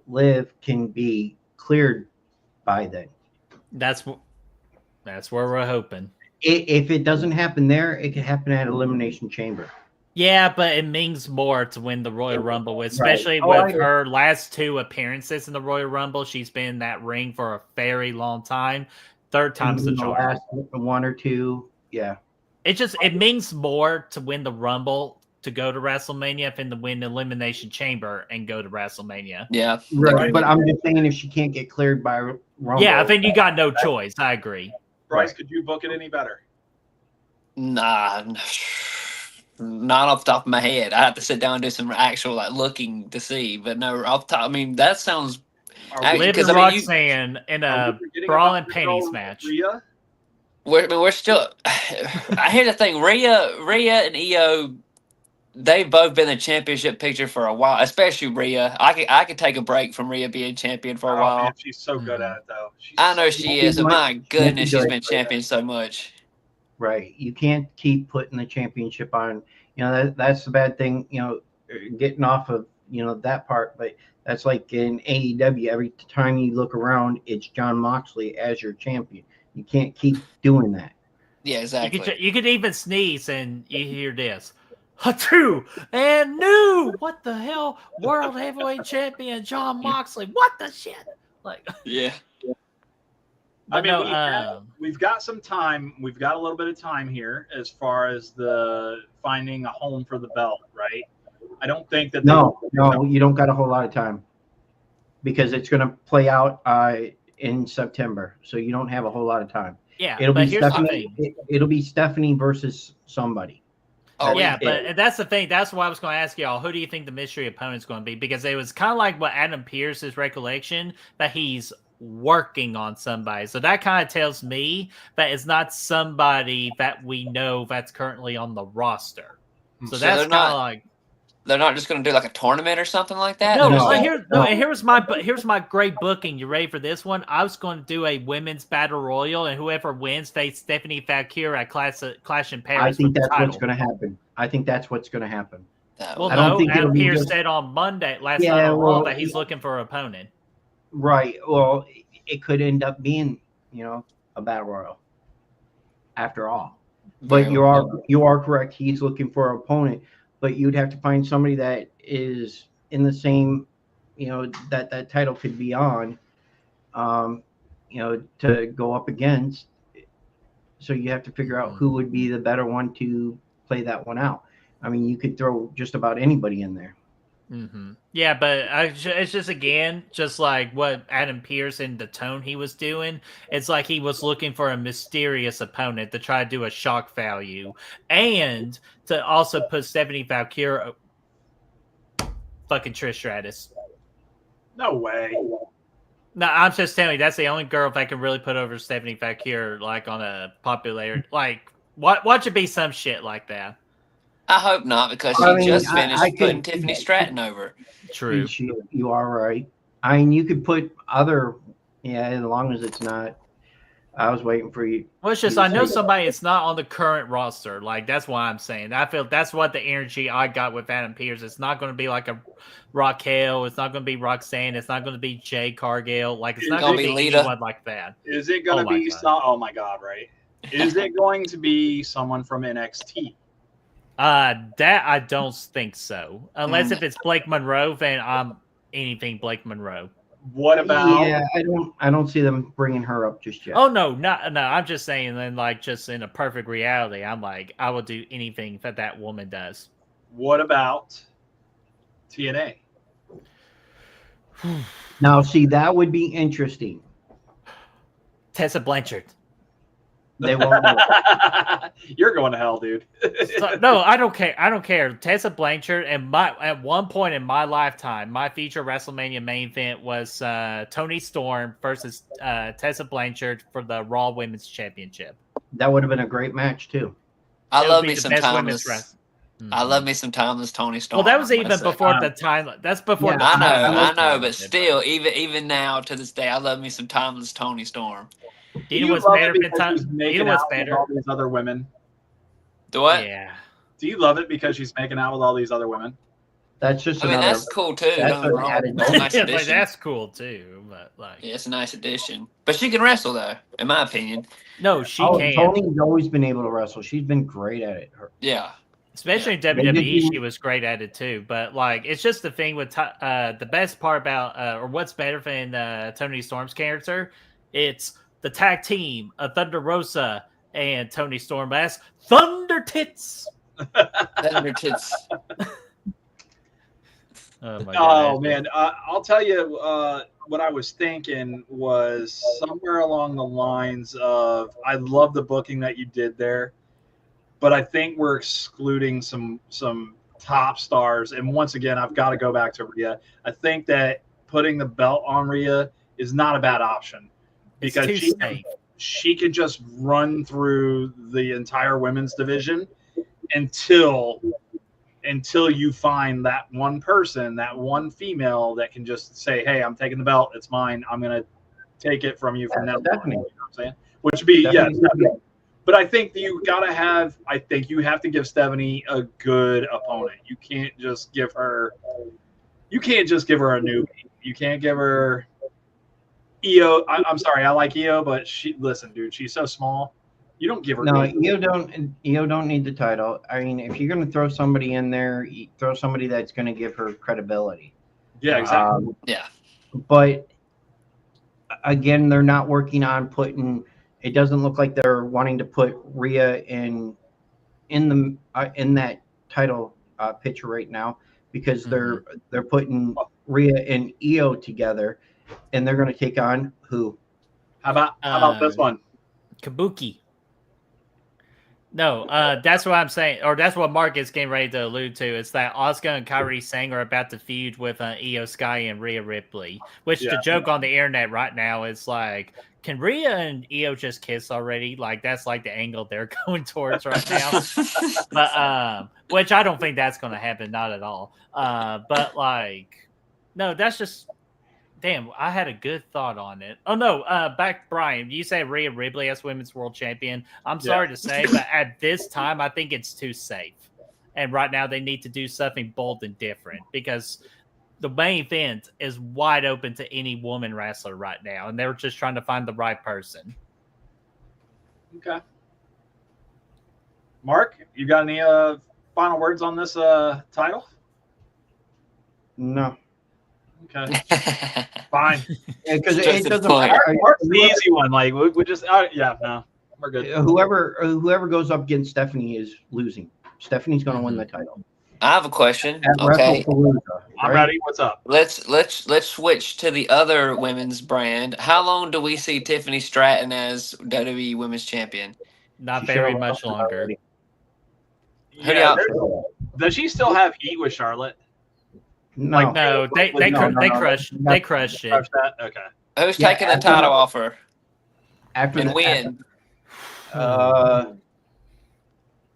Liv can be cleared by then. That's where we're hoping. If it doesn't happen there, it could happen at Elimination Chamber. Yeah, but it means more to win the Royal Rumble, especially Right. with her last 2 appearances in the Royal Rumble. She's been in that ring for a very long time. Third time's the charm. Last 1 or 2, yeah. It means more to win the Rumble to go to WrestleMania than to win the Elimination Chamber and go to WrestleMania. Yeah. Right. But I'm just saying, if she can't get cleared by Rumble, Yeah, I think you got no choice. I agree. Bryce, Right. could you book it any better? Nah, not off the top of my head. I have to sit down and do some actual looking to see. But no, off the top, I mean, that sounds. Liv and Roxanne in a brawl and panties match. Rhea? We're still. I hear the thing. Rhea, and Io, they've both been in the championship picture for a while. Especially Rhea. I could take a break from Rhea being champion for a while. Man, she's so good at it, though. I know she is. And my goodness, she's good. been champion so much. Right. You can't keep putting the championship on. That's the bad thing. Getting off of that part, but that's like in AEW. Every time you look around, it's Jon Moxley as your champion. You can't keep doing that. Yeah, exactly. You could even sneeze and you hear this. Hatu and new. What the hell? World Heavyweight Champion Jon Moxley. What the shit? Like, Yeah. I mean, no, we've got some time. We've got a little bit of time here as far as the finding a home for the belt, right? I don't think that. No, you don't got a whole lot of time because it's going to play out in September, so you don't have a whole lot of time. yeah, It'll but be here's the Stephanie. thing. It'll be Stephanie versus somebody. Oh, Yeah, it. but that's the thing. That's why I was going to ask y'all, who do you think the mystery opponent's going to be? Because it was kind of like what Adam Pearce's recollection, that he's working on somebody. So that kind of tells me that it's not somebody that we know that's currently on the roster. So that's they're kind not- of like They're not just going to do like a tournament or something like that. no. They're just No. And here's my great booking. You ready for this one? I was going to do a women's battle royal, and whoever wins face Stephanie Fakir at Clash in Paris. I think for the that's what's title. going to happen. I think that's what's going to happen. Well, I don't no, think it'll Adam be Pearce just- said on Monday last Yeah, night on Raw well, that he's looking for an opponent. Right. Well, it could end up being, a battle royal after all. But you are correct. He's looking for an opponent, but you'd have to find somebody that is in the same, that title could be on, to go up against. So you have to figure out who would be the better one to play that one out. I mean, you could throw just about anybody in there. Mm-hmm. Yeah, but it's just again, just like what Adam Pearce and the tone he was doing. It's like he was looking for a mysterious opponent to try to do a shock value, and to also put Stephanie Valkyrie, fucking Trish Stratus. No way. No, I'm just telling you, that's the only girl that can really put over Stephanie Valkyrie, like on a popularity. Like, watch it be some shit like that. I hope not, because she just finished putting Tiffany Stratton over. True. You are right. I mean, you could put other, as long as it's not. I was waiting for you. Well, it's just I know somebody it's not on the current roster. Like, that's why I'm saying. I feel that's what the energy I got with Adam Pearce. It's not going to be like a Raquel. It's not going to be Roxanne. It's not going to be Jay Cargill. Like, it's not going to be Lita. anyone like that. Is it going to be some? Oh my god! Right? Is it going to be someone from NXT? That I don't think so. Unless if it's Blake Monroe, then I'm anything Blake Monroe. What about? Yeah, I don't see them bringing her up just yet. Oh no. I'm just saying. Then, like, just in a perfect reality, I'm like, I will do anything that woman does. What about TNA? Now, see, that would be interesting. Tessa Blanchard. They won't. You're going to hell, dude. No, I don't care. I don't care. Tessa Blanchard and at one point in my lifetime, my feature WrestleMania main event was Toni Storm versus Tessa Blanchard for the Raw Women's Championship. That would have been a great match too. I love me some timeless. I love me some timeless Toni Storm. Well, that was even before the time. That's before. Yeah, I know, but still, even now to this day, I love me some timeless Toni Storm. Do you love it because she's making out with all these other women? Do what? Yeah. Do you love it because she's making out with all these other women? That's just. I mean, that's cool too. That's Don't get me wrong. It's a nice Yeah, addition. like, that's cool too. But like, Yeah, it's a nice addition. But she can wrestle though, in my opinion. no, she can. Tony's always been able to wrestle. She's been great at it. Yeah. Especially in WWE, she was great at it too. But like, it's just the thing with the best part about, or what's better than Toni Storm's character, it's the tag team of Thunder Rosa and Toni Storm. That's Thunder Tits. Thunder Tits. Oh my god! Oh man, I'll tell you what I was thinking was somewhere along the lines of I love the booking that you did there, but I think we're excluding some top stars. And once again, I've got to go back to Rhea. I think that putting the belt on Rhea is not a bad option because she can just run through the entire women's division until you find that one person, that one female that can just say, hey, I'm taking the belt. It's mine. I'm going to take it from you from now on. You know what I'm saying? Which would be, yes. But I think you have to give Stephanie a good opponent. You can't just give her a newbie. You can't give her Io. I'm sorry. I like Io, but she's so small. You don't give her. No, Io don't need the title. I mean, if you're going to throw somebody in there, you throw somebody that's going to give her credibility. Yeah, exactly. Yeah. But again, they're not working on putting. It doesn't look like they're wanting to put Rhea in that title picture right now because they're putting Rhea and Io together, and they're going to take on who? How about this one? Kabuki. No, that's what I'm saying, or that's what Mark is getting ready to allude to. It's that Asuka and Kairi Singh are about to feud with Io Sky and Rhea Ripley. Which the joke on the internet right now is like, can Rhea and Io just kiss already? Like that's like the angle they're going towards right now. But which I don't think that's going to happen, not at all. But like, no, that's just. Damn, I had a good thought on it. Oh no, back Brian, you say Rhea Ripley as women's world champion. I'm sorry to say, but at this time, I think it's too safe. And right now, they need to do something bold and different because the main event is wide open to any woman wrestler right now, and they're just trying to find the right person. Okay. Mark, you got any final words on this title? No. Okay. Fine. Because Just it the doesn't point. matter. Mark's the easy one. Like we just, no, we're good. Whoever goes up against Stephanie is losing. Stephanie's going to win the title. I have a question. At Okay, WrestlePalooza, I'm right? ready. What's up? let's switch to the other women's brand. How long do we see Tiffany Stratton as WWE Women's Champion? Not She very showed much up longer. already. Who do Yeah, y'all- does she still have heat with Charlotte? No, Like, No, they crushed No. crushed it. Crush that? Okay. Who's Yeah, taking the after title the- off her after and the when?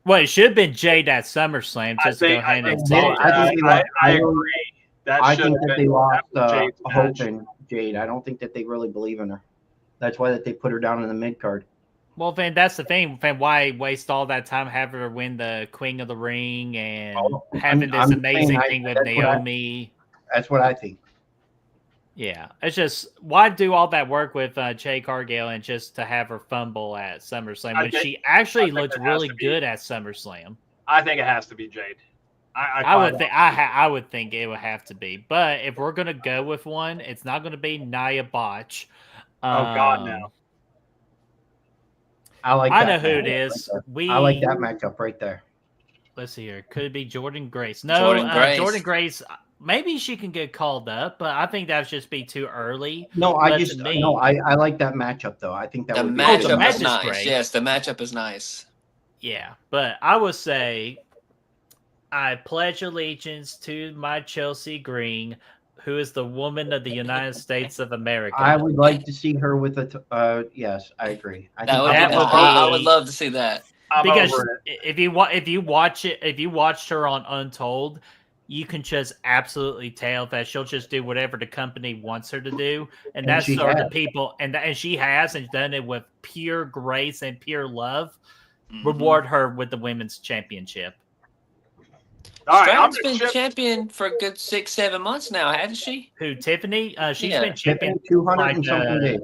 Well, it should have been Jade at SummerSlam just to go hand I and think, take. I think they I lost- agree. That I should think have that been they lost Jade's hope match. in Jade. I don't think that they really believe in her. That's why that they put her down in the mid card. Well, Van, that's the thing. Van, why waste all that time having her win the Queen of the Ring and having this I'm amazing saying thing with that's what I- Naomi? That's what I think. Yeah, it's just why do all that work with Jay Cargill and just to have her fumble at SummerSlam I when think- she actually think looked it has really to be. good at SummerSlam? I think it has to be Jade. I would think I would think it would have to be, but if we're gonna go with one, it's not gonna be Nia Botch. Oh God, no. I like. I that know who it matchup is. right there. We I like that matchup right there. Let's see here. Could it be Jordan Grace? No, Jordan Grace. Maybe she can get called up, but I think that would just be too early. No, But I to just me- no. I like that matchup though. I think that The would be match- a the good match matchup is is nice. great. Yes, the matchup is nice. Yeah, but I would say I pledge allegiance to my Chelsea Green, who is the woman of the United States of America. I would like to see her with a. Yes, I agree. I That would, that would I would be- love to see that. I'm because over it. if you watched her on Untold, you can just absolutely tell that she'll just do whatever the company wants her to do, and And that's she sort of the has. people, and she has and done it with pure grace and pure love. Mhm. Reward her with the women's championship. All right, I'm Stratton's gonna been shift. champion for a good 6-7 months now, hasn't she? Who Tiffany? She's Yeah. been champion 200 and something days.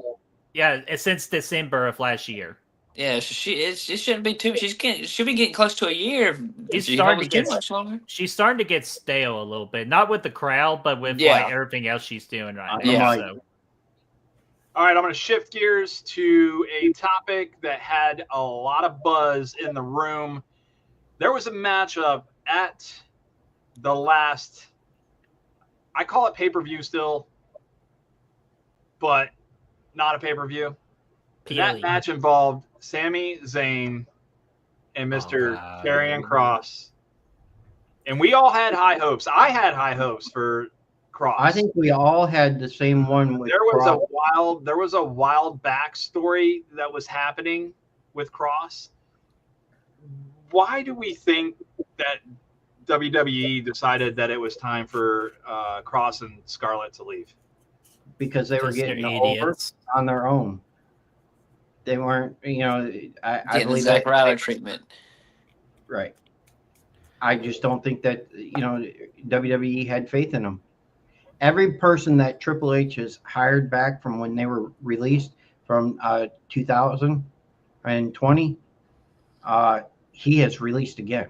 Yeah, since December of last year. Yeah, it shouldn't be too. She'll be getting close to a year. She's If starting she to holds get- too much longer. She's starting to get stale a little bit, not with the crowd, but with Yeah. like everything else she's doing right Yeah. now. Like- So. All right, I'm going to shift gears to a topic that had a lot of buzz in the room. There was a matchup at the last, I call it pay-per-view still, but not a pay-per-view. That Peely. match involved Sami Zayn and Mr. God. Karrion Kross. And we all had high hopes. I had high hopes for Kross. I think we all had the same one with there was Cross. there was a wild backstory that was happening with Kross. Why do we think that WWE decided that it was time for Kross and Scarlett to leave? because they were Because they're getting over idiots. on their own. They weren't, I Getting the believe Zack that Ryder treatment. right. I just don't think that WWE had faith in them. Every person that Triple H has hired back from when they were released from 2020, he has released again.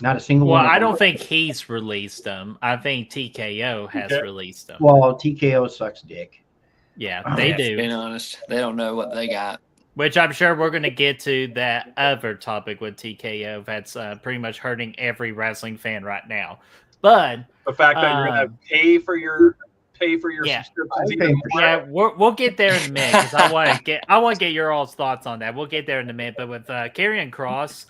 Not a single Well, one. of I them. don't think he's released them. I think TKO has Okay. released them. Well, TKO sucks dick. Yeah, they Yeah, do. Being honest, they don't know what they got. Which I'm sure we're going to get to that other topic with TKO that's pretty much hurting every wrestling fan right now. But The fact that you're going to pay for your pay for your Yeah. subscriptions. I even pay more. for Yeah, we'll get there in a minute because I want to get your all's thoughts on that. We'll get there in a minute. But with Karrion Kross,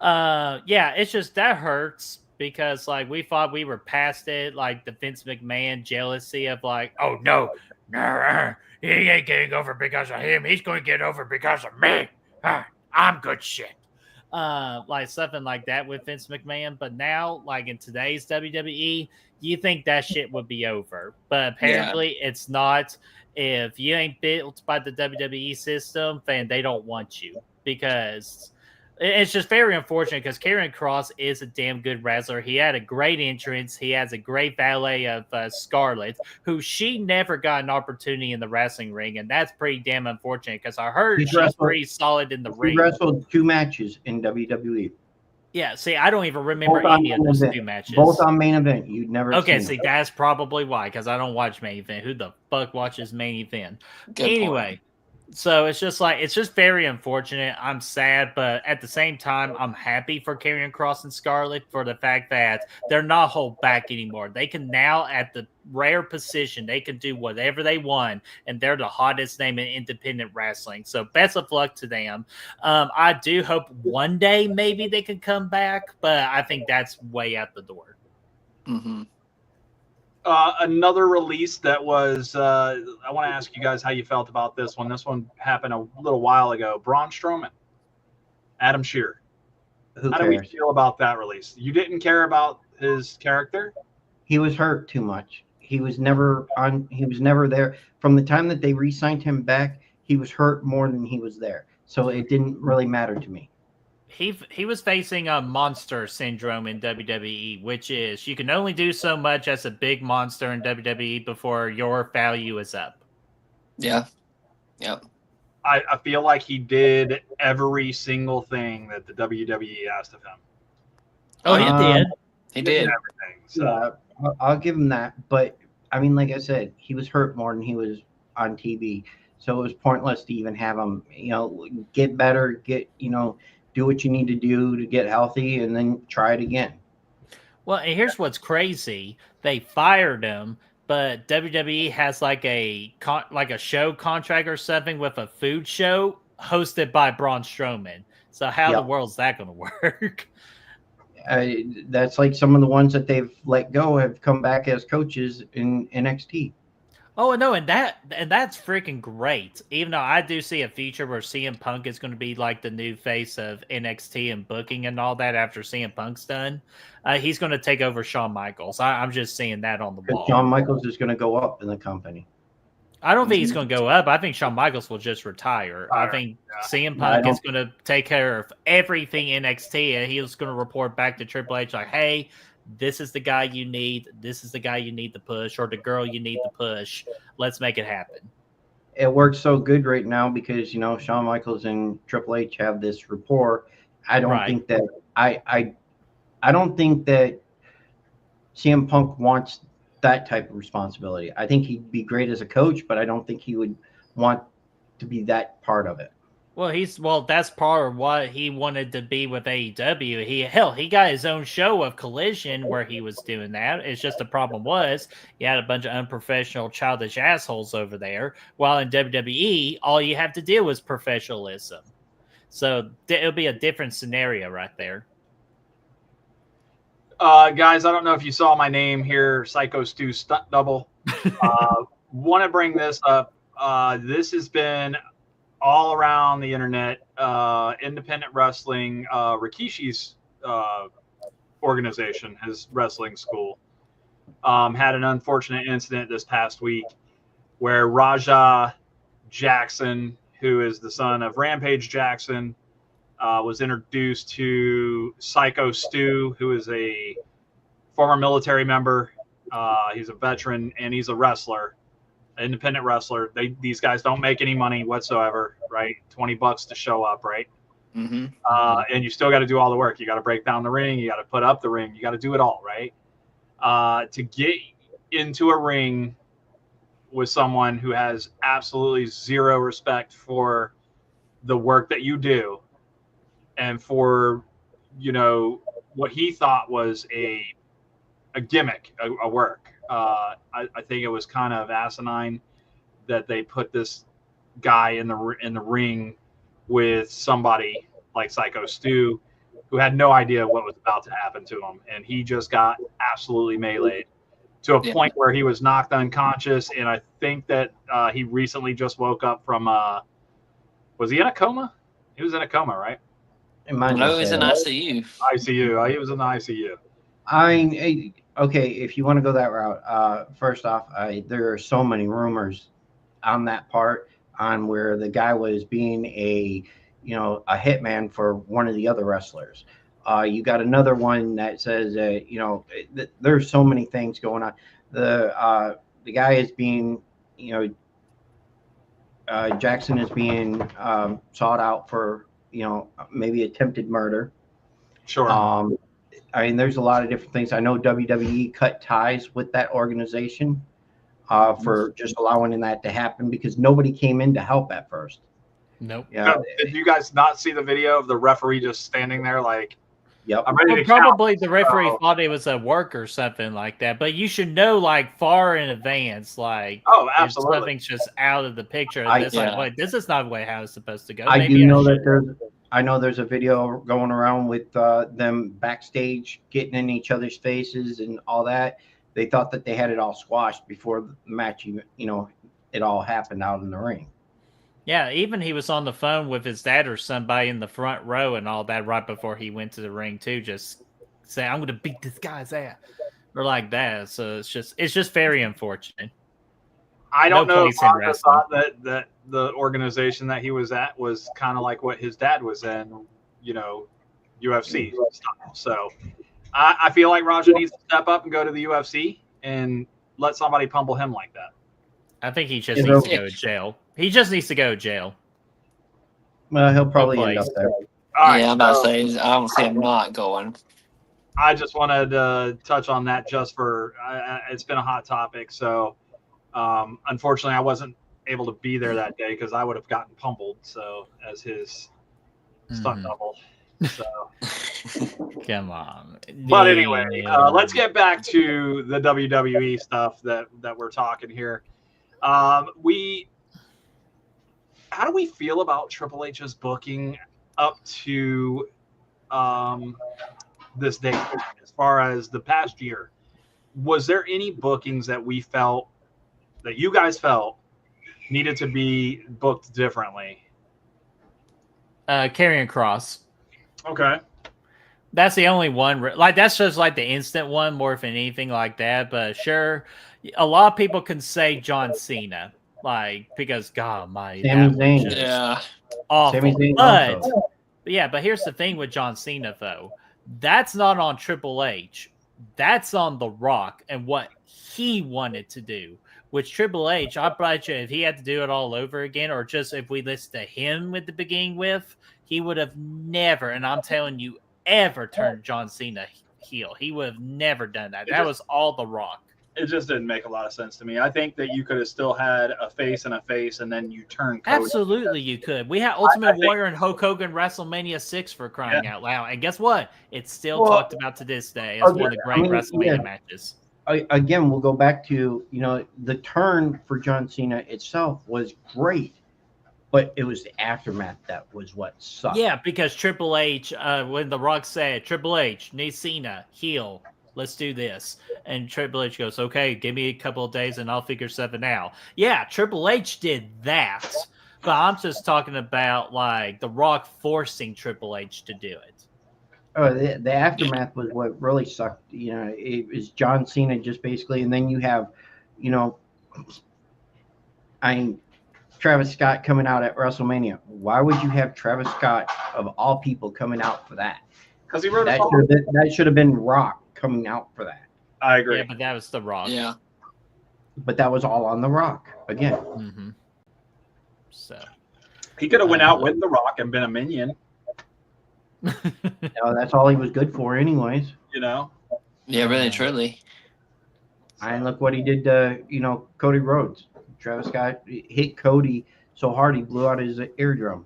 yeah, it's just that hurts because like we thought we were past it, like the Vince McMahon jealousy of like, oh no, he ain't getting over because of him. He's going to get over because of me. I'm good shit. Like something like that with Vince McMahon. But now, like in today's WWE, you think that shit would be over, but apparently it's not. If you ain't built by the WWE system, then they don't want you because it's just very unfortunate because Karrion Kross is a damn good wrestler. He had a great entrance. He has a great valet of Scarlett, who she never got an opportunity in the wrestling ring, and that's pretty damn unfortunate because I heard she's pretty solid in the ring. He wrestled 2 matches in WWE. Yeah, see, I don't even remember any of those 2 matches. Both on main event. You'd never Okay, seen see, them. that's probably why, because I don't watch main event. Who the fuck watches main event? Good anyway, point. So it's just very unfortunate. I'm sad, but at the same time, I'm happy for Karrion Kross and Scarlett for the fact that they're not held back anymore. They can now, at the rare position, they can do whatever they want, and they're the hottest name in independent wrestling. So best of luck to them. I do hope one day maybe they can come back, but I think that's way out the door. Mm-hmm. Another release that was, I want to ask you guys how you felt about this one. This one happened a little while ago. Braun Strowman, Adam Shearer. Who How cares? do we feel about that release? You didn't care about his character? He was hurt too much. He was never on. He was never there. From the time that they re-signed him back, he was hurt more than he was there. So it didn't really matter to me. He was facing a monster syndrome in WWE, which is you can only do so much as a big monster in WWE before your value is up. Yeah. Yep. I feel like he did every single thing that the WWE asked of him. Oh, he did. He did. Everything. So. Yeah, I'll give him that. But I mean, like I said, he was hurt more than he was on TV. So it was pointless to even have him, get better, do what you need to do to get healthy and then try it again. Well, and here's what's crazy. They fired him, but WWE has like a show contract or something with a food show hosted by Braun Strowman. So how the world's that going to work? That's like some of the ones that they've let go have come back as coaches in NXT. Oh no, and that's freaking great. Even though I do see a future where CM Punk is going to be like the new face of NXT and booking and all that after CM Punk's done, he's going to take over Shawn Michaels. I'm just seeing that on the wall. Shawn Michaels is going to go up in the company. I don't think he's going to go up. I think Shawn Michaels will just retire. I think CM Punk is going to take care of everything NXT, and he's going to report back to Triple H like, "Hey, this is the guy you need. This is the guy you need to push, or the girl you need to push. Let's make it happen." It works so good right now because Shawn Michaels and Triple H have this rapport. I don't think that I don't think that CM Punk wants that type of responsibility. I think he'd be great as a coach, but I don't think he would want to be that part of it. Well, that's part of what he wanted to be with AEW. He got his own show of Collision where he was doing that. It's just the problem was you had a bunch of unprofessional, childish assholes over there. While in WWE, all you have to deal with professionalism. So it'll be a different scenario right there. Guys, I don't know if you saw my name here, Psycho Stu Stunt Double. Want to bring this up. This has been all around the internet. Independent wrestling, Rikishi's organization, his wrestling school, had an unfortunate incident this past week where Raja Jackson, who is the son of Rampage Jackson, was introduced to Psycho Stu, who is a former military member. He's a veteran and he's a wrestler, independent wrestler. These guys don't make any money whatsoever, right? $20 to show up, right? Mm-hmm. And you still got to do all the work. You got to break down the ring. You got to put up the ring. You got to do it all, right? To get into a ring with someone who has absolutely zero respect for the work that you do and for, what he thought was a gimmick, a work, I think it was kind of asinine that they put this guy in the ring with somebody like Psycho Stu, who had no idea what was about to happen to him, and he just got absolutely meleeed to a point where he was knocked unconscious. And I think that he recently just woke up from was he in a coma? He was in a coma, right? No, he was in ICU. ICU. He was in the ICU. Okay, if you want to go that route, first off, there are so many rumors on that part on where the guy was being a hitman for one of the other wrestlers. You got another one that says there's so many things going on. The guy is being Jackson is being sought out for maybe attempted murder. Sure. I mean, there's a lot of different things. I know WWE cut ties with that organization for just allowing that to happen because nobody came in to help at first. Nope. Yeah. No, did you guys not see the video of the referee just standing there like, yep. I'm ready to probably count. the referee thought it was a work or something like that. But you should know like far in advance, like if something's just out of the picture. Like, wait, this is not the way how it's supposed to go. I know there's a video going around with them backstage getting in each other's faces and all that. They thought that they had it all squashed before the match, it all happened out in the ring. Yeah, even he was on the phone with his dad or somebody in the front row and all that right before he went to the ring too. Just say, "I'm going to beat this guy's ass," or like that. So it's just very unfortunate. I don't know if Honda thought that the organization that he was at was kind of like what his dad was in, UFC style. So I feel like Raja needs to step up and go to the UFC and let somebody pummel him like that. I think he just needs to go to jail. He just needs to go to jail. Well, he'll probably end up there. Right, I'm about to say, I don't see him not going. I just wanted to touch on that just for it's been a hot topic. So, unfortunately, I wasn't able to be there that day because I would have gotten pummeled. So, as his stunt double. So, come on. But anyway, let's get back to the WWE stuff that we're talking here. How do we feel about Triple H's booking up to this date as far as the past year? Was there any bookings that you guys felt needed to be booked differently? Karrion Kross. Okay. That's the only one. Like, that's just like the instant one more than anything like that. But sure, a lot of people can say John Cena. Like, because God, my awful. But here's the thing with John Cena though, that's not on Triple H, that's on The Rock and what he wanted to do. Which Triple H, I bet you, if he had to do it all over again, or just if we listen to him at the beginning with, he would have never, and I'm telling you, ever turned John Cena heel. He would have never done that. That was all The Rock. It just didn't make a lot of sense to me. I think that you could have still had a face and a face, and then you turn Cody. Absolutely, you could. We had Ultimate Warrior and Hulk Hogan WrestleMania 6 for crying out loud. And guess what? It's still talked about to this day as one of the great WrestleMania matches. Again, we'll go back to, the turn for John Cena itself was great, but it was the aftermath that was what sucked. Yeah, because Triple H, when The Rock said, Triple H, need Cena, heel, let's do this. And Triple H goes, okay, give me a couple of days and I'll figure something out. Yeah, Triple H did that. But I'm just talking about, like, The Rock forcing Triple H to do it. Oh, the aftermath was what really sucked. It was John Cena just basically, and then you have, Travis Scott coming out at WrestleMania. Why would you have Travis Scott, of all people, coming out for that? Because he wrote that should have been Rock coming out for that. I agree. Yeah, but that was The Rock. Yeah. But that was all on The Rock again. Mm-hmm. So he could have went out with The Rock and been a minion. That's all he was good for, anyways. Yeah, really, truly. And look what he did to, Cody Rhodes. Travis Scott hit Cody so hard he blew out his eardrum.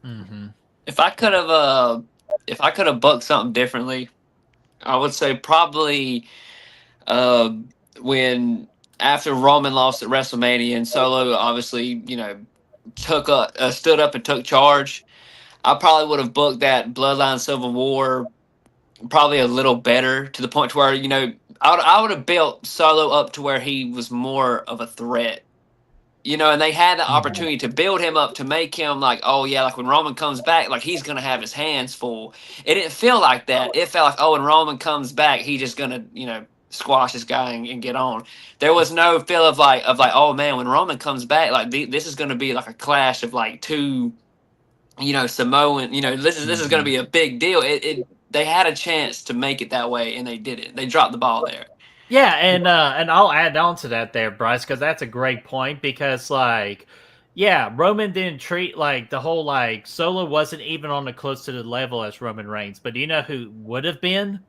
Mm-hmm. If I could have booked something differently, I would say probably when after Roman lost at WrestleMania and Solo obviously, stood up and took charge. I probably would have booked that Bloodline Civil War probably a little better to the point to where, I would have built Solo up to where he was more of a threat. And they had the opportunity to build him up to make him like, oh yeah, like when Roman comes back, like he's gonna have his hands full. It didn't feel like that. It felt like, oh, when Roman comes back, he's just gonna, squash this guy and get on. There was no feel of like, oh man, when Roman comes back, like this is gonna be like a clash of like two, Samoan. This is gonna be a big deal. They had a chance to make it that way, and they didn't. They dropped the ball there. Yeah, and I'll add on to that there, Bryce, because that's a great point. Because Roman didn't treat the whole Solo wasn't even on the close to the level as Roman Reigns. But do you know who would have been?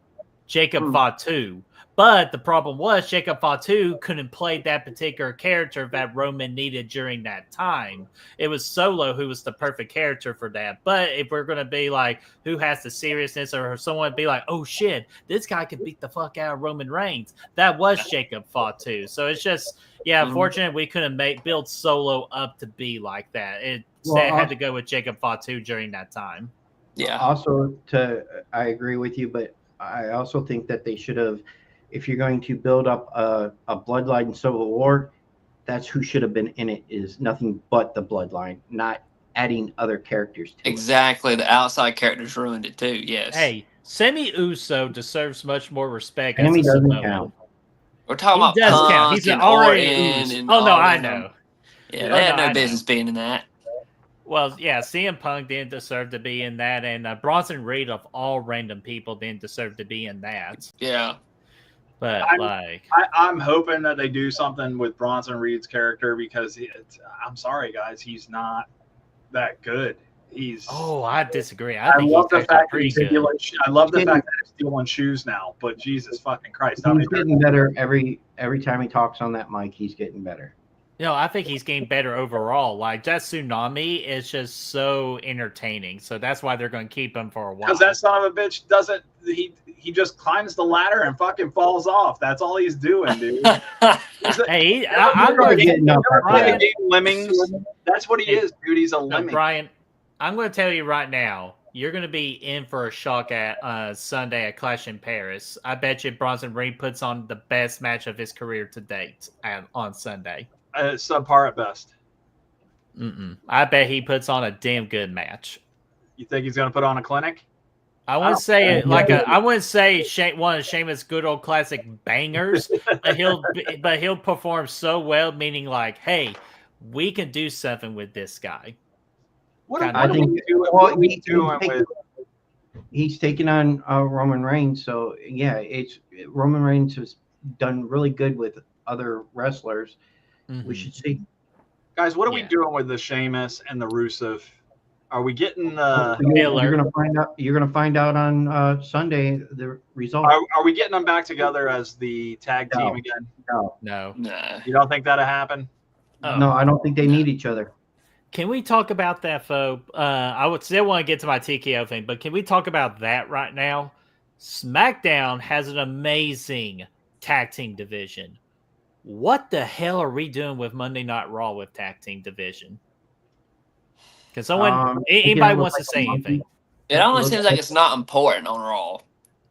Jacob Fatu. But the problem was Jacob Fatu couldn't play that particular character that Roman needed during that time. It was Solo who was the perfect character for that. But if we're going to be who has the seriousness, or someone be like, oh shit, this guy could beat the fuck out of Roman Reigns, that was Jacob Fatu. So it's just, unfortunate we couldn't build Solo up to be like that. It had to go with Jacob Fatu during that time. Yeah. Also, I agree with you, but I also think that they should have, if you're going to build up a Bloodline Civil War, that's who should have been in it, is nothing but the Bloodline, not adding other characters to Exactly. The outside characters ruined it too, yes. Hey, Sami Uso deserves much more respect. Sami doesn't count. We're talking about does Punk count. He's and already Orton and Oh, no, all I of them. know. Yeah, they had no business being in that. Well, yeah, CM Punk didn't deserve to be in that, and Bronson Reed, of all random people, didn't deserve to be in that. Yeah. But I'm hoping that they do something with Bronson Reed's character, because I'm sorry, guys, he's not that good. I disagree. I love the fact that he's stealing shoes now, but Jesus fucking Christ, He's getting better every time he talks on that mic. He's getting better. I think he's getting better overall. That Tsunami is just so entertaining. So that's why they're going to keep him for a while. Because that son of a bitch doesn't. He just climbs the ladder and fucking falls off. That's all he's doing, dude. Hey, I'm lemmings. That's what he is, dude. He's a lemming. Brian, I'm going to tell you right now, you're going to be in for a shock at Sunday at Clash in Paris. I bet you Bronson Reed puts on the best match of his career to date on Sunday. Subpar at best. I bet he puts on a damn good match. You think he's going to put on a clinic? I wouldn't say I wouldn't say one of Sheamus' good old classic bangers, but he'll perform so well, meaning hey, we can do something with this guy. He's taking on Roman Reigns, so yeah, Roman Reigns has done really good with other wrestlers. We should see. Guys, what are we doing with the Sheamus and the Rusev? Are we getting You're gonna find out. You're gonna find out on Sunday the result. Are we getting them back together as the tag team again? No. You don't think that'll happen? No, I don't think they need each other. Can we talk about that, folks? I would still want to get to my TKO thing, but can we talk about that right now? SmackDown has an amazing tag team division. What the hell are we doing with Monday Night Raw with tag team division? Can anybody wants to say anything? It almost seems like it's not important on Raw.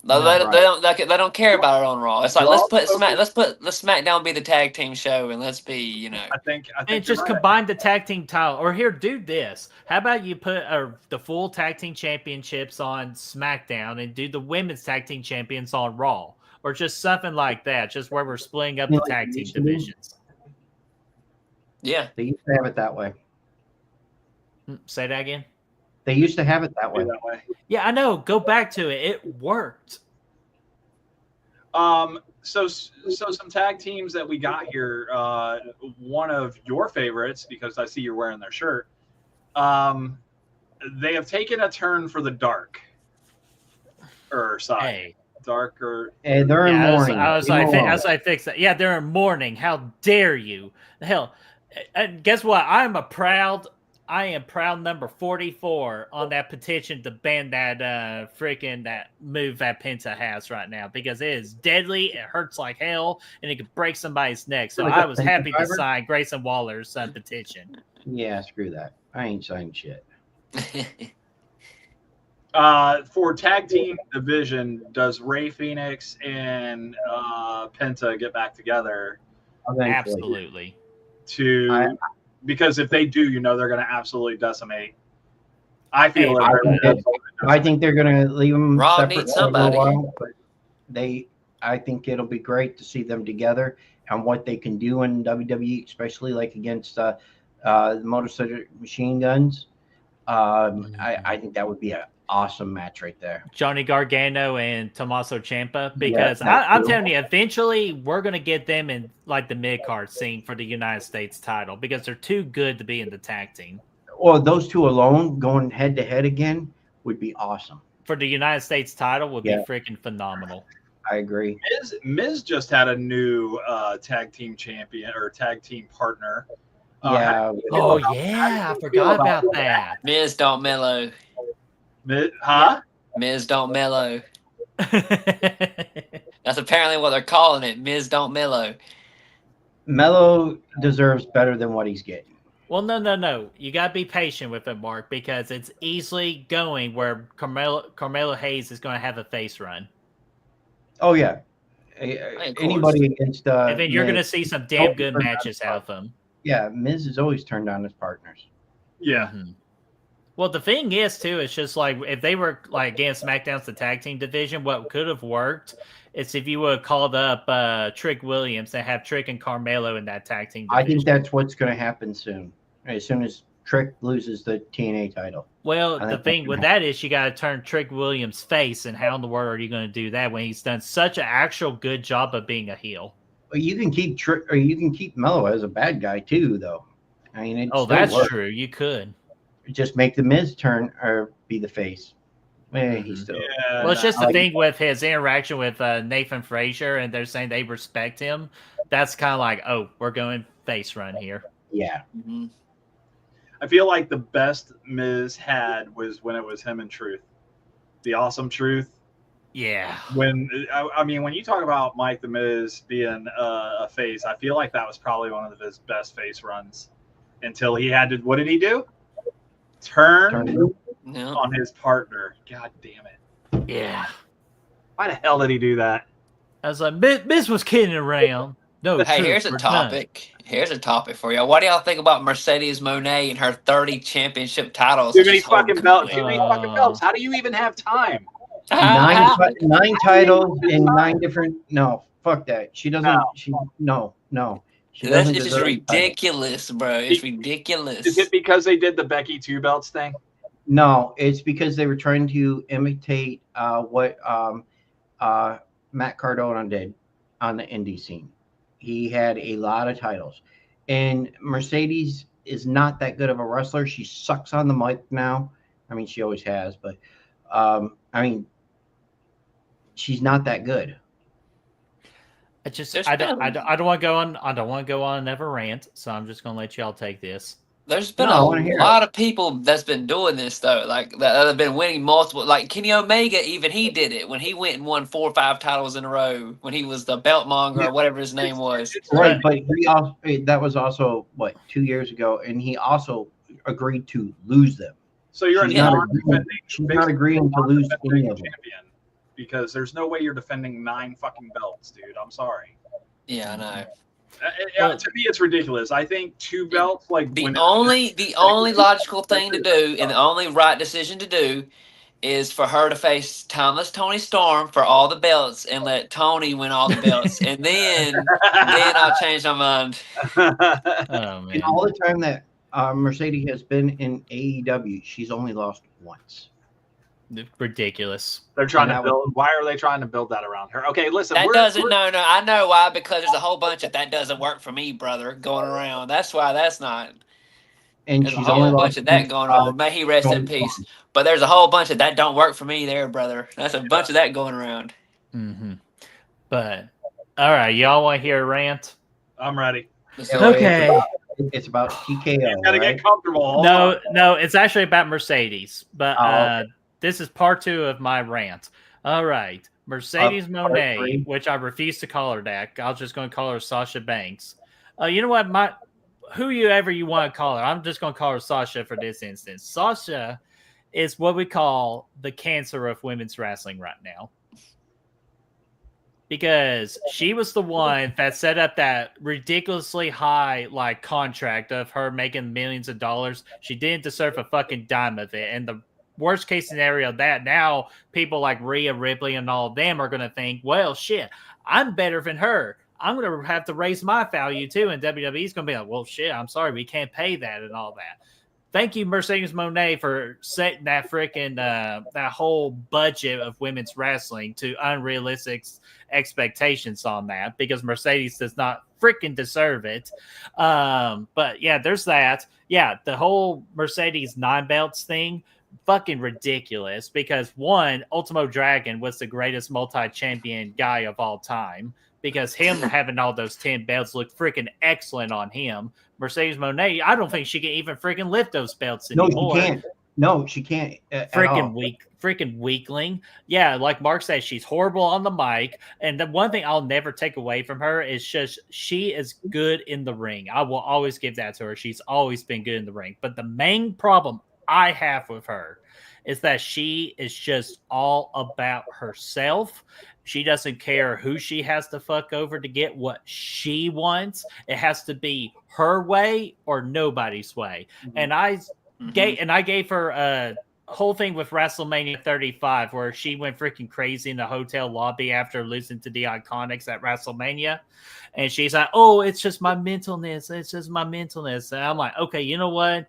They don't care about it on Raw. It's like let's put the SmackDown be the tag team show, and let's be I think and just combine the tag team title. Or here, do this. How about you put the full tag team championships on SmackDown and do the women's tag team champions on Raw, or just something like that, just where we're splitting up the tag team divisions. Yeah, they used to have it that way. Say that again. They used to have it that way. Yeah, I know. Go back to it. It worked. So some tag teams that we got here. One of your favorites, because I see you're wearing their shirt. They have taken a turn for the dark side. Hey. Darker. Hey, they're in mourning. I was like, fix that. Yeah, they're in mourning. How dare you? Hell, guess what? I'm a proud I am proud number 44 on that petition to ban that that move that Penta has right now because it is deadly, it hurts like hell, and it could break somebody's neck. So Like I a was Penta happy to driver? sign Grayson Waller's petition. Yeah, screw that. I ain't signing shit. For tag team division, does Ray Phoenix and Penta get back together? Eventually. Absolutely. Because if they do, they're going to absolutely decimate. I feel I think they're going to leave them Raw separate needs for a little somebody. while, but I think it'll be great to see them together and what they can do in WWE, especially like against the Motor City Machine Guns. I think that would be an awesome match right there. Johnny Gargano and Tommaso Ciampa, because Yeah, I'm telling you, eventually we're going to get them in like the mid-card scene for the United States title because they're too good to be in the tag team. Well, those two alone going head to head again would be awesome. For the United States title would be freaking phenomenal. I agree. Miz just had a new tag team champion or tag team partner. Yeah. I forgot about that. Miz don't mellow. Miz don't mellow. That's apparently what they're calling it. Miz don't mellow. Mello deserves better than what he's getting. Well, no. You got to be patient with it, Mark, because it's easily going where Carmelo Hayes is going to have a face run. Oh, yeah. Anybody against... and then you're going to see some damn good matches out of them. Yeah, Miz has always turned on his partners. Yeah. Mm-hmm. Well, the thing is, too, it's just like if they were like against SmackDown's the tag team division, what could have worked is if you would have called up Trick Williams and have Trick and Carmelo in that tag team division. I think that's what's going to happen soon. As soon as Trick loses the TNA title. Well, the thing with that is you got to turn Trick Williams face, and how in the world are you going to do that when he's done such an actual good job of being a heel? Well, you can keep Trick, or you can keep Mello as a bad guy too, though. I mean, that's true. You could just make the Miz turn or be the face. He's still. Yeah, well, it's just the thing with his interaction with Nathan Frazier, and they're saying they respect him. That's kind of like, oh, we're going face run here. Yeah. Mm-hmm. I feel like the best Miz had was when it was him and Truth, the awesome Truth. Yeah. When you talk about Mike the Miz being a face, I feel like that was probably one of his best face runs until he had to. What did he do? Turn on his partner. God damn it. Yeah. Why the hell did he do that? I was like, Miz was kidding around. No. Hey, here's a topic. Here's a topic for y'all. What do y'all think about Mercedes Moné and her 30 championship titles? Too many fucking belts. Too many fucking belts. How do you even have time? Nine titles in 9 different. No, fuck that. She doesn't. No. It's just ridiculous, bro. It's ridiculous. Is it because they did the Becky 2 belts thing? No, it's because they were trying to imitate what Matt Cardona did on the indie scene. He had a lot of titles, and Mercedes is not that good of a wrestler. She sucks on the mic now. I mean, she always has, but she's not that good. I don't want to go on. I don't want to go on and never rant. So I'm just going to let y'all take this. There's been a lot of people that's been doing this though, like that have been winning multiple. Like Kenny Omega, even he did it when he went and won 4 or 5 titles in a row when he was the belt monger or whatever his name was. Right, but that was also 2 years ago, and he also agreed to lose them. So you're she's not agreeing to lose any of them. Because there's no way you're defending 9 fucking belts, dude. I'm sorry. Yeah, I know. To me, it's ridiculous. I think 2 belts, like the only logical thing to do and the only right decision to do is for her to face Timeless Tony Storm for all the belts and let Tony win all the belts, and then I'll change my mind. And all the time that Mercedes has been in AEW, she's only lost once. Ridiculous. They're trying to build. Why are they trying to build that around her? Okay, listen. No. I know why, because there's a whole bunch of that doesn't work for me, brother, going around. That's why that's not. And there's a whole bunch of that going on. May he rest in peace. But there's a whole bunch of that don't work for me, there, brother. That's a bunch of that going around. Mm-hmm. But all right, y'all want to hear a rant? I'm ready. Okay. It's about TKO, Got to right? get comfortable. Hold No, on. no, it's actually about Mercedes. But Oh, okay. this is part 2 of my rant. All right. Mercedes Part Monet, 3. which I refuse to call her that. I was just going to call her Sasha Banks. You know what? Whoever you want to call her, I'm just going to call her Sasha for this instance. Sasha is what we call the cancer of women's wrestling right now. Because she was the one that set up that ridiculously high like contract of her making millions of dollars. She didn't deserve a fucking dime of it. And the worst case scenario of that, now people like Rhea Ripley and all of them are going to think, well, shit, I'm better than her. I'm going to have to raise my value too. And WWE's going to be like, well, shit, I'm sorry, we can't pay that and all that. Thank you, Mercedes Monet, for setting that freaking that whole budget of women's wrestling to unrealistic expectations on that, because Mercedes does not freaking deserve it. But yeah, there's that. Yeah, the whole Mercedes 9 belts thing, fucking ridiculous, because one, Ultimo Dragon was the greatest multi-champion guy of all time, because him having all those 10 belts looked freaking excellent on him. Mercedes Monet, I don't think she can even freaking lift those belts anymore. No, she can't. No, she can't. Freaking weakling. Yeah, like Mark said, she's horrible on the mic. And the one thing I'll never take away from her is just she is good in the ring. I will always give that to her. She's always been good in the ring. But the main problem I have with her is that she is just all about herself. She doesn't care who she has to fuck over to get what she wants. It has to be her way or nobody's way. And I gave her a whole thing with WrestleMania 35 where she went freaking crazy in the hotel lobby after losing to the Iconics at WrestleMania. And she's like, oh, it's just my mentalness. It's just my mentalness. And I'm like, okay, you know what?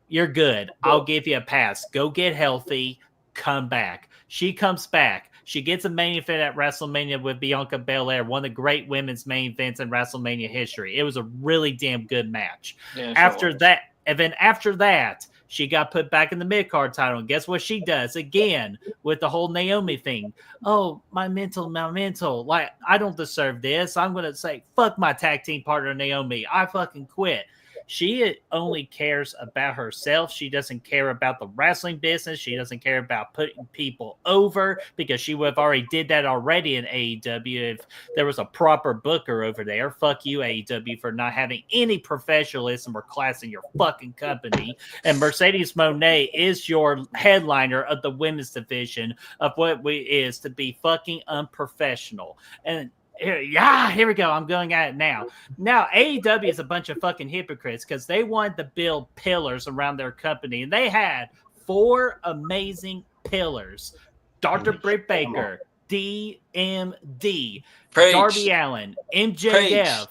You're good. I'll give you a pass. Go get healthy. Come back. She comes back. She gets a main event at WrestleMania with Bianca Belair, one of the great women's main events in WrestleMania history. It was a really damn good match. Yeah, after that, she got put back in the mid-card title. And guess what she does? Again, with the whole Naomi thing. Oh, my mental. Like, I don't deserve this. I'm going to say, fuck my tag team partner, Naomi. I fucking quit. She only cares about herself. She doesn't care about the wrestling business. She doesn't care about putting people over, because she would have already did that already in AEW if there was a proper booker over there. Fuck you, AEW, for not having any professionalism or class in your fucking company. And Mercedes Monet is your headliner of the women's division of what is to be fucking unprofessional. And here we go. I'm going at it now. Now, AEW is a bunch of fucking hypocrites because they wanted to build pillars around their company, and they had 4 amazing pillars. Dr. Britt Baker, DMD, Preach. Darby Allin, MJF,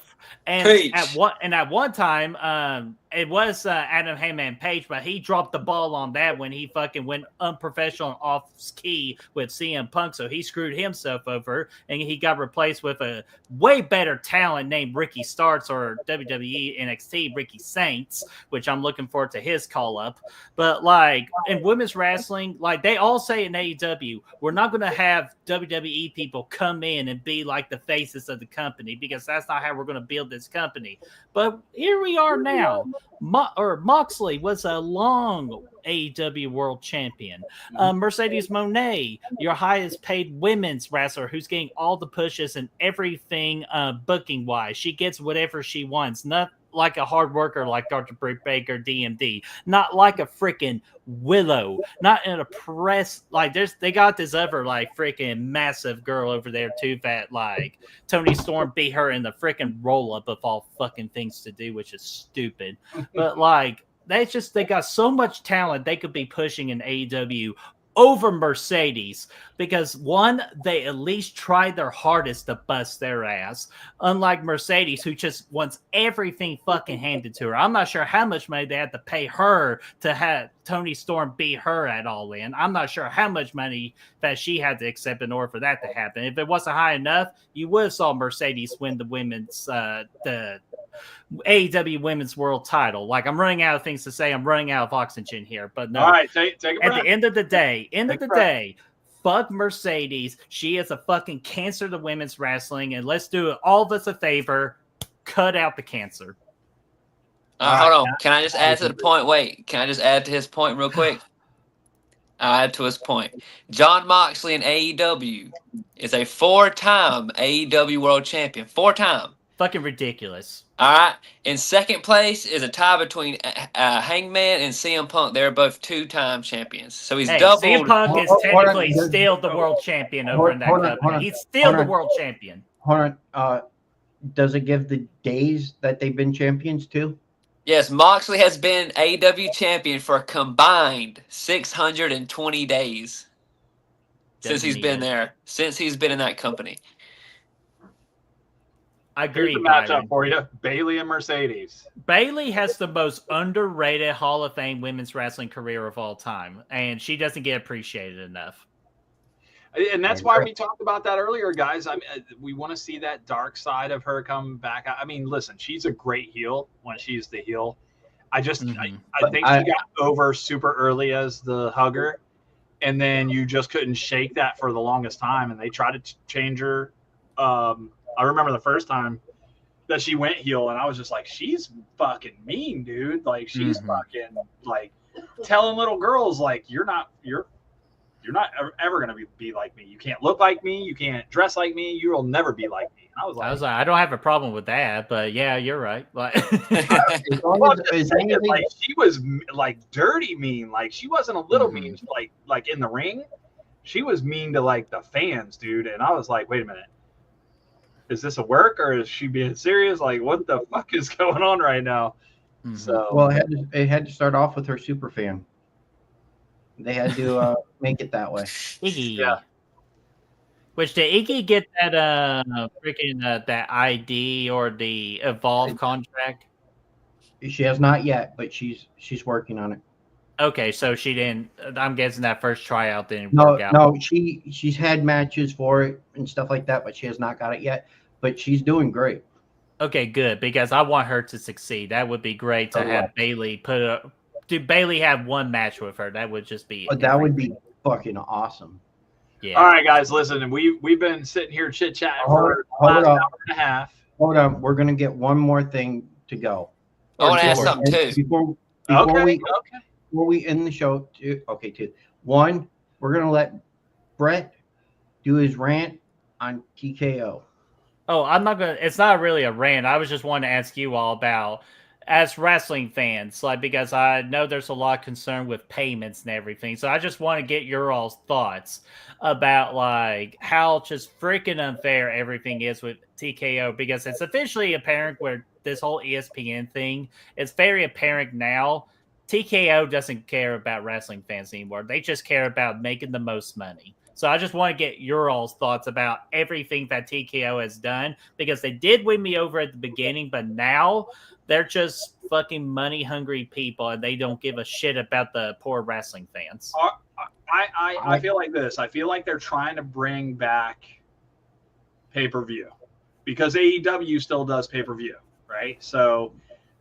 and Preach. at one time, it was Adam Heyman Page, but he dropped the ball on that when he fucking went unprofessional and off key with CM Punk, so he screwed himself over, and he got replaced with a way better talent named Ricky Starks, or WWE NXT Ricky Saints, which I'm looking forward to his call up. But like in women's wrestling, like they all say in AEW, we're not going to have WWE people come in and be like the faces of the company, because that's not how we're going to build this company. But here we are now. Moxley was a long AEW world champion. Mercedes Monet, your highest paid women's wrestler, who's getting all the pushes and everything booking wise. She gets whatever she wants. Not like a hard worker like Dr. Britt Baker, DMD. Not like a freaking Willow. Not in a press. Like they got this other like freaking massive girl over there too that like Tony Storm beat her in the freaking roll up of all fucking things to do, which is stupid. But like they got so much talent they could be pushing in AEW over Mercedes, because one, they at least tried their hardest to bust their ass, unlike Mercedes, who just wants everything fucking handed to her. I'm not sure how much money they had to pay her to have Tony Storm beat her at All In. I'm not sure how much money that she had to accept in order for that to happen. If it wasn't high enough, you would have saw Mercedes win the women's the AEW Women's World Title. Like, I'm running out of things to say. I'm running out of oxygen here. But no. All right, take a breath. At the end of the day, fuck Mercedes. She is a fucking cancer to women's wrestling. And let's do all of us a favor. Cut out the cancer. Hold on. Can I just add to the point? Wait, can I just add to his point real quick? I'll add to his point. John Moxley in AEW is a 4-time AEW World Champion. 4-time. Fucking ridiculous. All right. In second place is a tie between Hangman and CM Punk. They're both 2-time champions. So he's doubled. CM Punk is technically still the world champion over in that company. He's still the world champion. Hold on. Does it give the days that they've been champions too? Yes, Moxley has been AEW champion for a combined 620 days since he's been there. Since he's been in that company. I agree. Here's the matchup for you: Bayley and Mercedes. Bayley has the most underrated Hall of Fame women's wrestling career of all time, and she doesn't get appreciated enough. And that's why we talked about that earlier, guys. I mean, we want to see that dark side of her come back. I mean, listen, she's a great heel when she's the heel. I just, I think she got over super early as the hugger, and then you just couldn't shake that for the longest time. And they tried to change her. I remember the first time that she went heel, and I was just like, she's fucking mean, dude. Like, she's fucking like telling little girls, like, you're not ever going to be like me. You can't look like me. You can't dress like me. You will never be like me. And I was like, I don't have a problem with that, but yeah, you're right. Like, she was like dirty mean. Like, she wasn't a little mean, like in the ring. She was mean to like the fans, dude. And I was like, wait a minute. Is this a work or is she being serious? Like, what the fuck is going on right now? So, well, it had to start off with her super fan. They had to make it that way. Iggy. Yeah. Which did Iggy get that freaking that ID or the Evolve contract? She has not yet, but she's working on it. Okay, so she didn't. I'm guessing that first tryout didn't work out. No, she's had matches for it and stuff like that, but she has not got it yet. But she's doing great. Okay, good, because I want her to succeed. That would be great to have Bayley put up. Did Bayley have one match with her? That would just be. That would be fucking awesome. Yeah. All right, guys, listen. We've been sitting here chit chatting for an hour and a half. Hold on, we're gonna get one more thing to go. I want to ask something too. Before we end the show, two. One, we're gonna let Brett do his rant on TKO. Oh, I'm not gonna. It's not really a rant. I was just wanting to ask you all about, as wrestling fans, like, because I know there's a lot of concern with payments and everything. So I just want to get your all's thoughts about like how just freaking unfair everything is with TKO, because it's officially apparent where this whole ESPN thing, it's very apparent now. TKO doesn't care about wrestling fans anymore. They just care about making the most money. So I just want to get your all's thoughts about everything that TKO has done, because they did win me over at the beginning, but now they're just fucking money hungry people and they don't give a shit about the poor wrestling fans. I feel like this. I feel like they're trying to bring back pay-per-view because AEW still does pay-per-view, right? So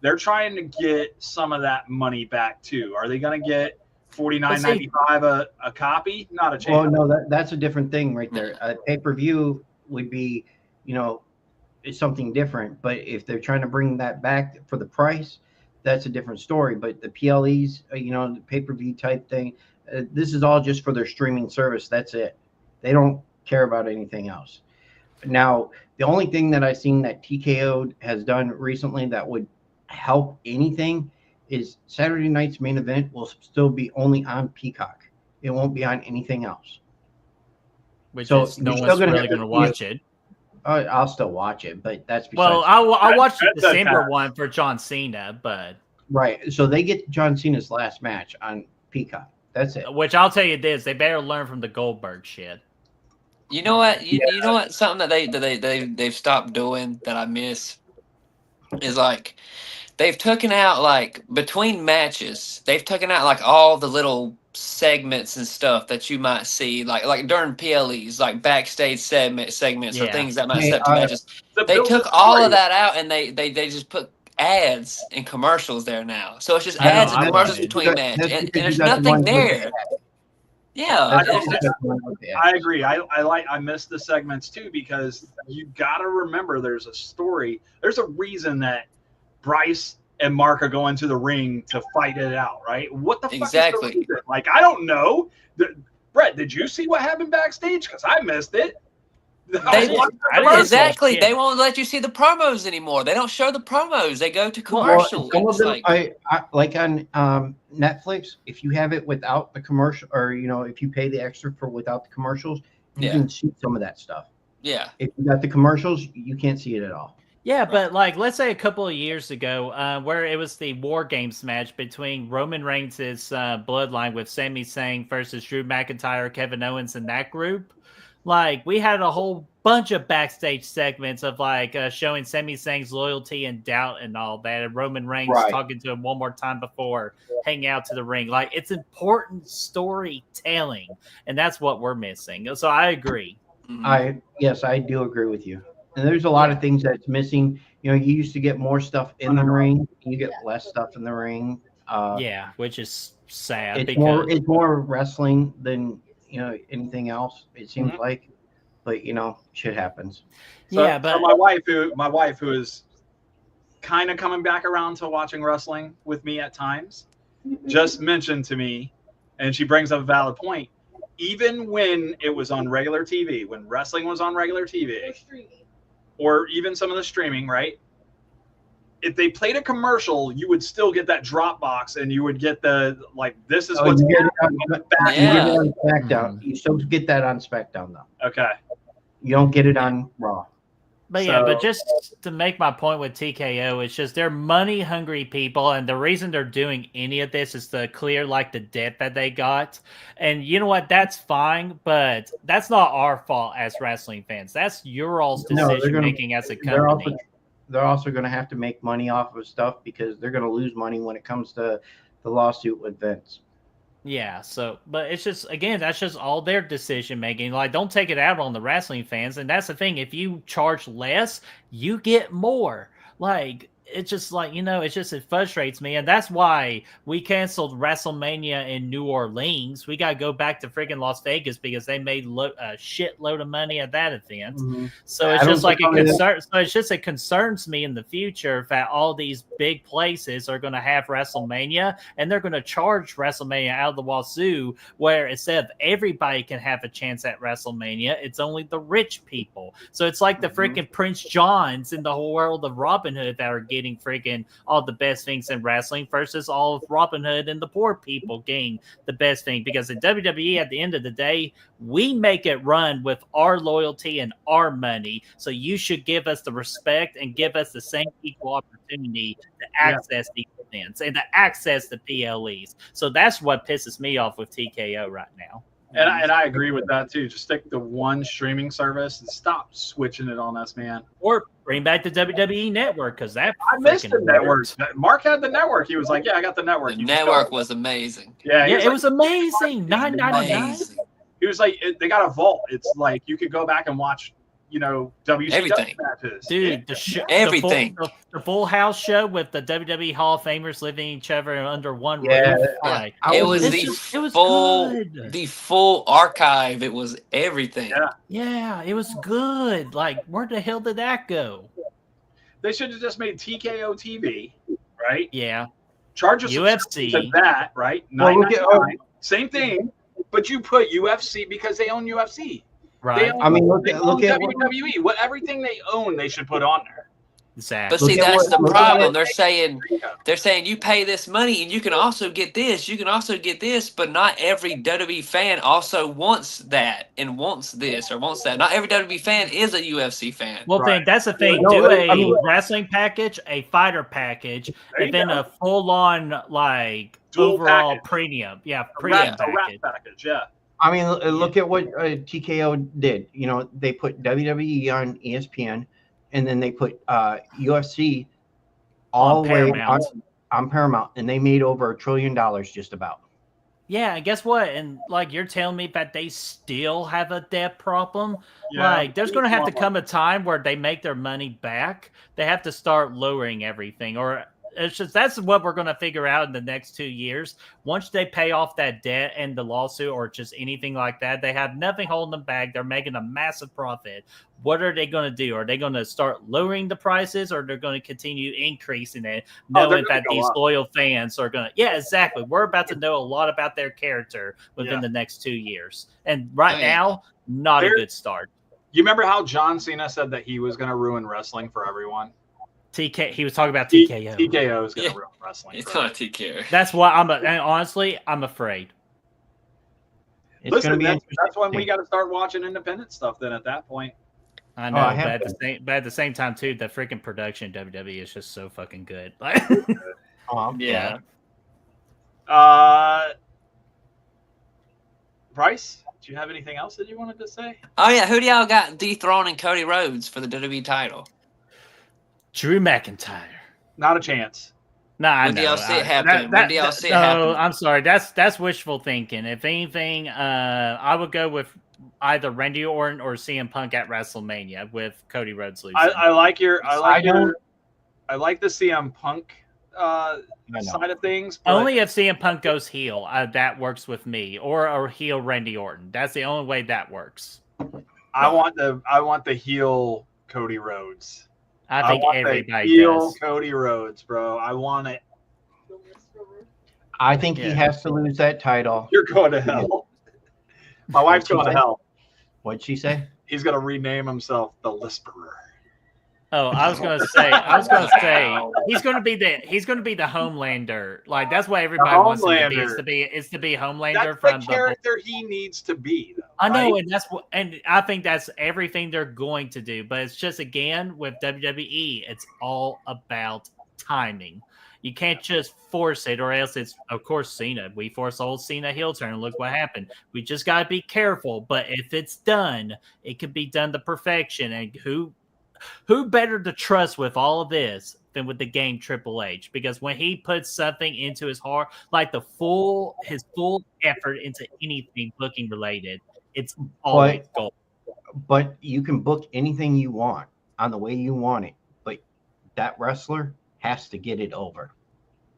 they're trying to get some of that money back too. Are they going to get $49.95 a copy? Not a chance. Well, no, that's a different thing right there. Pay-per-view would be, it's something different. But if they're trying to bring that back for the price, that's a different story. But the PLEs, the pay-per-view type thing, this is all just for their streaming service. That's it. They don't care about anything else. Now, the only thing that I've seen that TKO has done recently that would help anything is Saturday night's main event will still be only on Peacock. It won't be on anything else. Which is no one's really going to watch it. I'll still watch it, but that's besides. Well, I'll watch the December one for John Cena, but right. So they get John Cena's last match on Peacock. That's it. Which I'll tell you this: they better learn from the Goldberg shit. You know what? You know what? Something that they've stopped doing that I miss is like they've taken out like between matches. They've taken out like all the little segments and stuff that you might see like during PLEs, like backstage segments or things that might set to matches. They took all of that out and they just put ads and commercials there now. So it's just ads and commercials between matches, and there's nothing there. Yeah, I agree. I miss the segments too, because you got to remember there's a story. There's a reason that Bryce and Mark are going to the ring to fight it out, right? What the fuck Exactly. is the reason? Like, I don't know. Brett, did you see what happened backstage? Because I missed it. They, didn't exactly. see They shit. won't let you see the promos anymore. They don't show the promos. They go to Well, commercial. some of It's them, like, I like on Netflix. If you have it without the commercial, or if you pay the extra for without the commercials, you Yeah. can see some of that stuff. yeah. If you got the commercials, you can't see it at all. Yeah, but like, let's say a couple of years ago, where it was the War Games match between Roman Reigns' bloodline with Sami Zayn versus Drew McIntyre, Kevin Owens, and that group. Like, we had a whole bunch of backstage segments of like showing Sami Zayn's loyalty and doubt and all that, and Roman Reigns Right. talking to him one more time before hanging out to the ring. Like, it's important storytelling, and that's what we're missing. So I agree. Yes, I do agree with you. And there's a lot of things that's missing. You used to get more stuff in the ring. You get less stuff in the ring. Yeah, which is sad It's because it's more wrestling than anything else. It seems like, but shit happens. So, yeah, but so my wife who is kind of coming back around to watching wrestling with me at times, just mentioned to me, and she brings up a valid point. Even when it was on regular TV, when wrestling was on regular TV, or even some of the streaming, right? If they played a commercial, you would still get that drop box, and you would get the this is what's you get it happening. on, you get it on SmackDown. You still get that on SmackDown though. Okay. You don't get it on Raw. But yeah, but just to make my point with TKO, it's just they're money-hungry people, and the reason they're doing any of this is to clear like the debt that they got. And you know what? That's fine, but that's not our fault as wrestling fans. That's your all's decision-making as a company. They're also going to have to make money off of stuff because they're going to lose money when it comes to the lawsuit with Vince. Yeah, but it's just, again, that's just all their decision making. Like, don't take it out on the wrestling fans. And that's the thing. If you charge less, you get more. Like, it's just like, it frustrates me. And that's why we canceled WrestleMania in New Orleans. We got to go back to freaking Las Vegas because they made a shitload of money at that event. Mm-hmm. So it's just like it concerns me in the future that all these big places are going to have WrestleMania and they're going to charge WrestleMania out of the wazoo, where instead of everybody can have a chance at WrestleMania, it's only the rich people. So it's like the freaking Prince Johns in the whole world of Robin Hood that are getting freaking all the best things in wrestling versus all of Robin Hood and the poor people getting the best thing. Because in WWE, at the end of the day, we make it run with our loyalty and our money. So you should give us the respect and give us the same equal opportunity to access these events and to access the PLEs. So that's what pisses me off with TKO right now. And I agree with that too. Just stick to one streaming service and stop switching it on us, man. Or bring back the WWE Network because I missed the network. Mark had the network. He was like, "Yeah, I got the network." The network was amazing. Yeah, it was amazing. $9.99. He was like, "They got a vault. It's like you could go back and watch." WCW everything. matches. Dude, everything. The Full House show with the WWE Hall of Famers living each other under one roof. It was the full archive. It was everything. Yeah, it was good. Like, where the hell did that go? They should have just made TKO TV, right? Yeah. Charge us UFC to that, right? Same thing, but you put UFC because they own UFC. Right. I mean, look at WWE. Everything they own, they should put on there. Exactly. But see, that's the problem. They're saying you pay this money and you can also get this. You can also get this, but not every WWE fan also wants that and wants this or wants that. Not every WWE fan is a UFC fan. Well, then that's the thing. Do a wrestling package, a fighter package, and then a full-on dual overall package. premium. Yeah, premium package. Yeah. I mean, look at what TKO did. They put WWE on ESPN, and then they put UFC all the way on Paramount, and they made over $1 trillion just about. Yeah, and guess what? And you're telling me that they still have a debt problem? Yeah, there's going to have to come a time where they make their money back. They have to start lowering everything, or It's just that's what we're going to figure out in the next 2 years. Once they pay off that debt and the lawsuit or just anything like that, they have nothing holding them back. They're making a massive profit. What are they going to do? Are they going to start lowering the prices, or they're going to continue increasing it, knowing that these loyal fans are going to? Yeah, exactly. We're about to know a lot about their character within the next 2 years, and now, not a good start. You remember how John Cena said that he was going to ruin wrestling for everyone? He was talking about TKO. TKO is going to ruin wrestling. It's not TKO. That's why honestly, I'm afraid. It's going to be that's when we got to start watching independent stuff. Then at that point, I know, but at the same time too, the freaking production in WWE is just so fucking good. Yeah. Bryce, do you have anything else that you wanted to say? Oh yeah, who do y'all got dethroning Cody Rhodes for the WWE title? Drew McIntyre. Not a chance. Nah, when do y'all see it happen? When do y'all see it happen? No, I'm sorry. That's wishful thinking. If anything, I would go with either Randy Orton or CM Punk at WrestleMania with Cody Rhodes losing. I like the CM Punk side of things. But only if CM Punk goes heel, that works with me, or heel Randy Orton. That's the only way that works. I want the heel Cody Rhodes. I think everybody does. Cody Rhodes, bro. I want it. I think he has to lose that title. You're going to hell. My wife's going to hell. What'd she say? He's going to rename himself the Lisperer. Oh, I was going to say, he's going to be the Homelander. Like that's what everybody wants him to be. Is to be Homelander that's the character he needs to be. Though, I know, and I think that's everything they're going to do. But it's just again with WWE, it's all about timing. You can't just force it, or else it's, of course, Cena. We force old Cena heel turn. Look what happened. We just got to be careful. But if it's done, it can be done to perfection. And who better to trust with all of this than with the game Triple H? Because when he puts something into his heart, like his full effort into anything booking related, it's always gold. But you can book anything you want on the way you want it. But that wrestler has to get it over.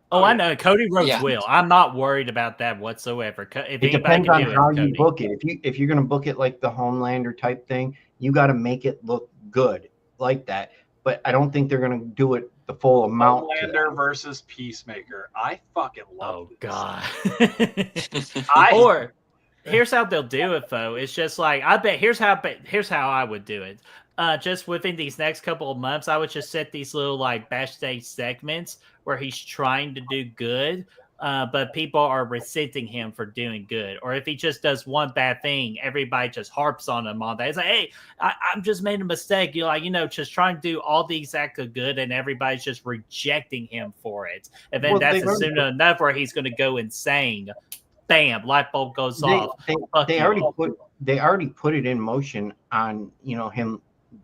Oh, I know. Cody Rhodes will. I'm not worried about that whatsoever. It depends on how you book it. If you're going to book it like the Homelander type thing, you got to make it look good like that. But I don't think they're going to do it the full amount. Homelander versus Peacemaker. I fucking love this. God. Or here's how they'll do it though. It's just like here's how I would do it. Just within these next couple of months, I would just set these little like backstage segments where he's trying to do good, but people are resenting him for doing good. Or if he just does one bad thing, everybody just harps on him on that. It's like, hey, I'm just made a mistake. You're like, just trying to do all these acts of good, and everybody's just rejecting him for it. And then that's soon enough where he's going to go insane. Bam, light bulb goes off. They already put it in motion on him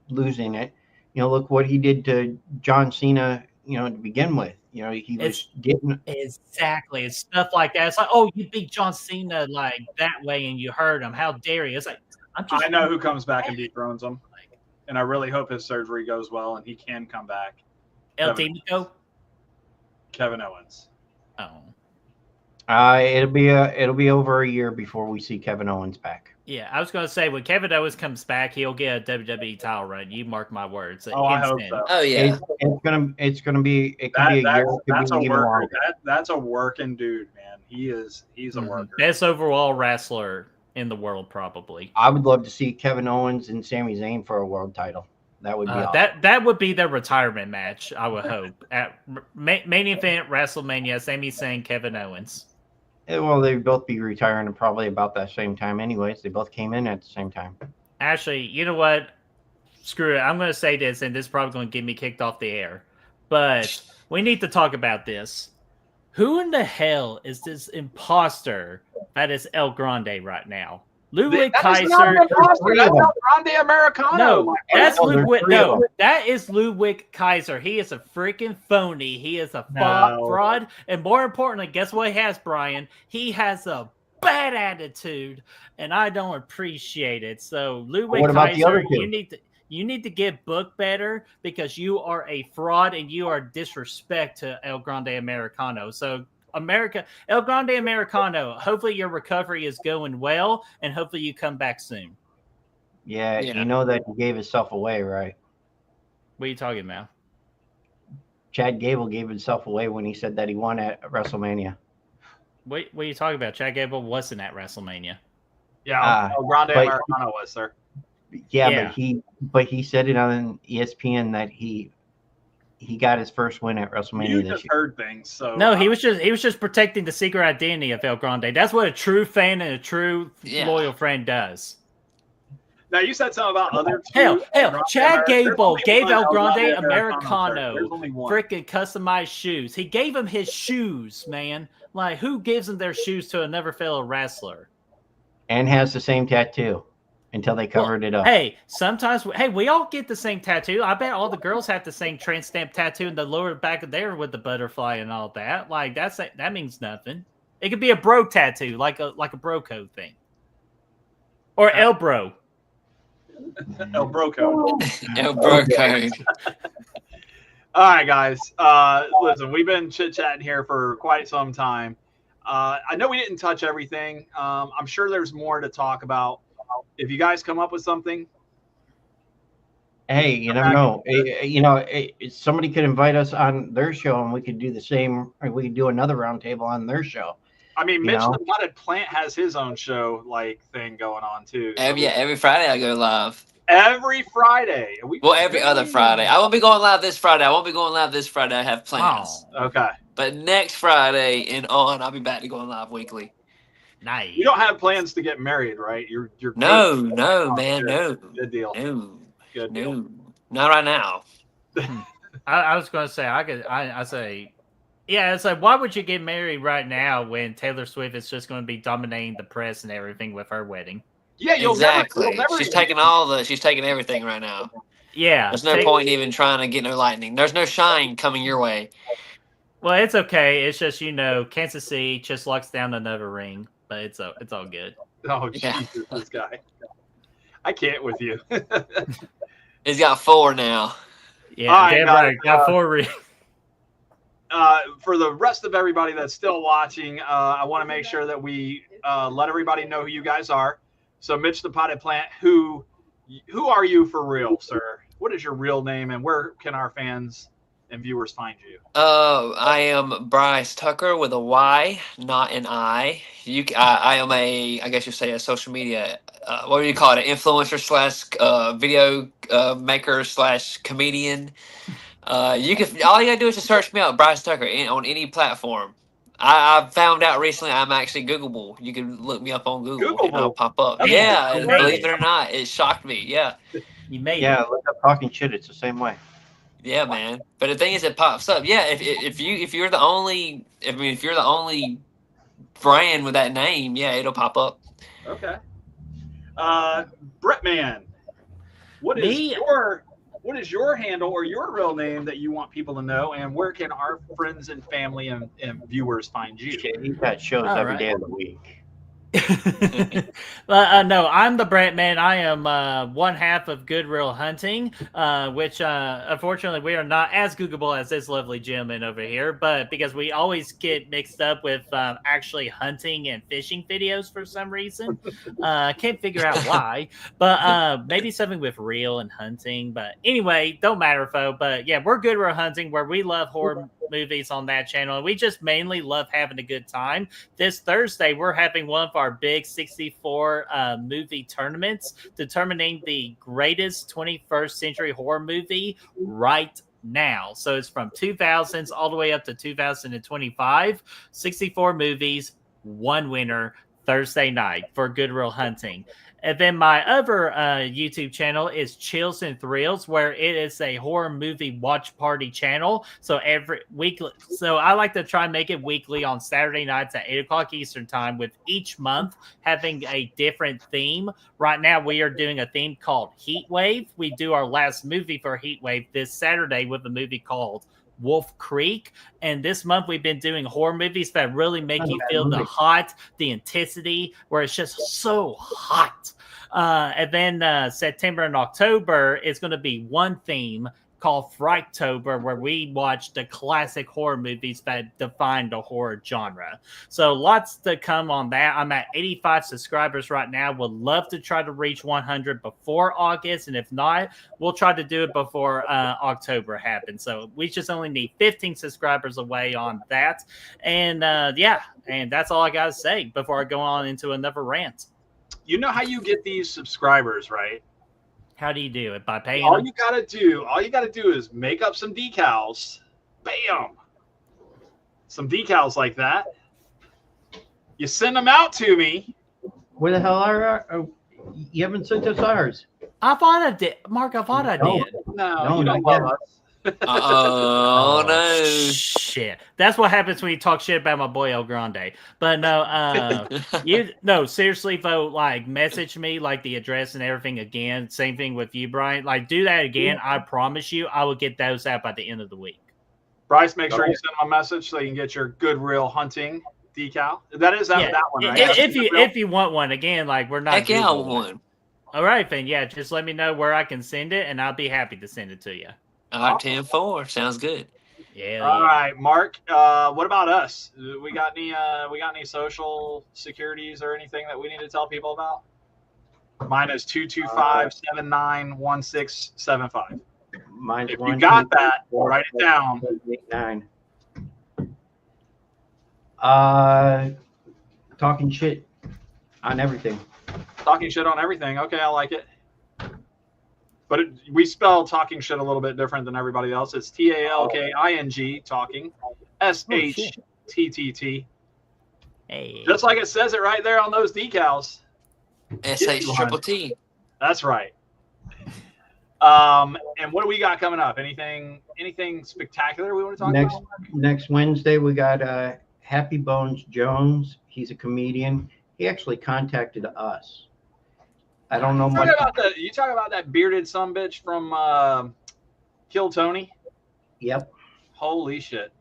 losing it. Look what he did to John Cena. To begin with, he was getting exactly. It's stuff like that. It's like, oh, you beat John Cena like that way, and you hurt him. How dare you? It's like I know who comes back and dethrones him, and I really hope his surgery goes well and he can come back. El Timico? Kevin Owens. Oh. It'll be over a year before we see Kevin Owens back. Yeah, I was going to say when Kevin Owens comes back, he'll get a WWE title run. You mark my words. I hope so. Oh yeah, it's gonna be. It could be a year. That's a worker. That's a working dude, man. He's a worker. Best overall wrestler in the world, probably. I would love to see Kevin Owens and Sami Zayn for a world title. That would be awesome. That would be their retirement match. I would hope at main event WrestleMania. Sami Zayn, Kevin Owens. Well, they'd both be retiring probably about that same time anyways. They both came in at the same time. Actually, you know what? Screw it. I'm going to say this, and this is probably going to get me kicked off the air. But we need to talk about this. Who in the hell is this imposter that is El Grande right now? Ludwig Kaiser. That's Grande Americano. No, that's Ludwig. No, that is Ludwig Kaiser. He is a freaking phony. He is a fraud. And more importantly, guess what he has, Brian? He has a bad attitude, and I don't appreciate it. So Ludwig Kaiser, You need to get booked better because you are a fraud and you are disrespect to El Grande Americano. So El Grande Americano, hopefully your recovery is going well and hopefully you come back soon. Yeah, you know that he gave himself away, right? What are you talking about? Chad Gable gave himself away when he said that he won at WrestleMania. What are you talking about? Chad Gable wasn't at WrestleMania. Yeah, El Grande Americano was, sir. Yeah, but he said it on ESPN that he got his first win at WrestleMania You this just year. heard things, so no, he was just protecting the secret identity of El Grande. That's what a true fan and a true loyal friend does. Now you said something about other two. Hell, Chad Gable gave El Grande Americano freaking customized shoes. He gave him his shoes, man. Like, who gives them their shoes to a never fail wrestler? And has the same tattoo until they covered it up. Hey, sometimes we all get the same tattoo. I bet all the girls have the same trans stamp tattoo in the lower back of there with the butterfly and all that. Like, that means nothing. It could be a bro tattoo, like a bro code thing. Or El Bro. El Bro code. El Bro code. All right, guys. Listen, we've been chit-chatting here for quite some time. I know we didn't touch everything. I'm sure there's more to talk about. If you guys come up with something. Hey, you never know. Somebody could invite us on their show and we could do the same. Or we could do another roundtable on their show. I mean, Mitch the Potted Plant has his own show thing going on too. So every Friday I go live. Every Friday. Every other Friday. I won't be going live this Friday. I have plans. Oh, okay. But next Friday and on, I'll be back to going live weekly. Nice. You don't have plans to get married, right? You're no, man, no. Good deal. No. Good deal. No. Not right now. I was going to say it's like, why would you get married right now when Taylor Swift is just going to be dominating the press and everything with her wedding? Yeah, you'll exactly. Never she's taking everything right now. Yeah. There's no point even trying to get no lightning. There's no shine coming your way. Well, it's okay. It's just, Kansas City just locks down another ring, but it's all good. Oh, Jesus, this guy. I can't with you. He's got 4 now. Yeah, damn right. Got 4 rings. For the rest of everybody that's still watching, I want to make sure that we let everybody know who you guys are. So, Mitch the Potted Plant, who are you for real, sir? What is your real name, and where can our fans and viewers find you? I am Bryce Tucker with a Y, not an I. I am I guess you say a social media, what do you call it? An influencer / video maker / comedian. All you gotta do is just search me out, Bryce Tucker, on any platform. I found out recently I'm actually Googleable. You can look me up on Google and I'll pop up. Okay. Yeah, believe it or not, it shocked me. Yeah. You made it. Look up Talking Shit. It's the same way. Yeah, man. But the thing is, it pops up. Yeah, if you're the only brand with that name, yeah, it'll pop up. Okay. Bretman, what is your handle or your real name that you want people to know, and where can our friends and family and viewers find you? He's got shows every day of the week. No, I'm the Bretman. I am one half of Good Real Hunting, which unfortunately we are not as Googleable as this lovely gentleman over here, but because we always get mixed up with actually hunting and fishing videos for some reason. Can't figure out why, but maybe something with real and hunting. But anyway, don't matter, folks. But yeah, we're Good Real Hunting, where we love horror movies on that channel, and we just mainly love having a good time. This Thursday, we're having one of our big 64 movie tournaments determining the greatest 21st century horror movie right now. So it's from 2000s all the way up to 2025. 64 movies, one winner Thursday night for Good Real Hunting. And then my other YouTube channel is Chills and Thrills, where it is a horror movie watch party channel. So every weekly, so I like to try and make it weekly on Saturday nights at 8 o'clock Eastern time, with each month having a different theme. Right now, we are doing a theme called Heat Wave. We do our last movie for Heat Wave this Saturday with a movie called Wolf Creek, and this month we've been doing horror movies that really make you feel the hot, the intensity, where it's just so hot. And then September and October is going to be one theme called Frighttober, where we watch the classic horror movies that define the horror genre. So lots to come on that. I'm at 85 subscribers right now. Would love to try to reach 100 before August, and if not, we'll try to do it before October happens. So we just only need 15 subscribers away on that. And and that's all I got to say before I go on into another rant. You know how you get these subscribers, right? How do you do it? By paying All them? you gotta do is make up some decals. Bam! Some decals like that. You send them out to me. Where the hell are you? Haven't sent us ours. I thought I did. Mark, I thought I did. No, you don't not love yet. us. Oh no! Shit. That's what happens when you talk shit about my boy El Grande. But no, seriously though, like message me like the address and everything again. Same thing with you, Brian. Like do that again. I promise you I will get those out by the end of the week. Bryce, make sure you send them a message so you can get your Good Real Hunting decal. That one, right? If you want one, again, like we're not. Heck yeah, I want one. All right, then yeah, just let me know where I can send it, and I'll be happy to send it to you. All right, 10-4. Sounds good. Yeah. All right, Mark. What about us? We got any social securities or anything that we need to tell people about? Mine is 225-791675. Mine's If you got that, write it down. 9. Talking shit on everything. Talking shit on everything. Okay, I like it. But we spell talking shit a little bit different than everybody else. It's TALKING, talking, SHTTT. Hey. Just like it says it right there on those decals. SH-triple-T. That's right. And what do we got coming up? Anything spectacular we want to talk about? Next Wednesday, we got Happy Bones Jones. He's a comedian. He actually contacted us. I don't know much. You talk about that bearded sumbitch from Kill Tony? Yep. Holy shit.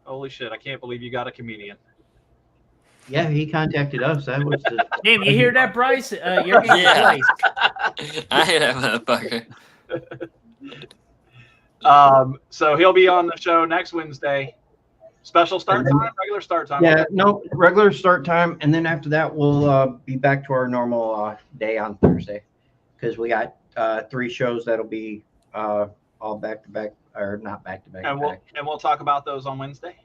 I can't believe you got a comedian. Yeah, he contacted us. That was the Damn, you hear that, Bryce? You're getting Yeah. placed. I hear that motherfucker. So he'll be on the show next Wednesday. Special start time, regular start time. Yeah, no, regular start time, and then after that we'll be back to our normal day on Thursday, because we got 3 shows that'll be all back to back, or not back to back. And we'll talk about those on Wednesday.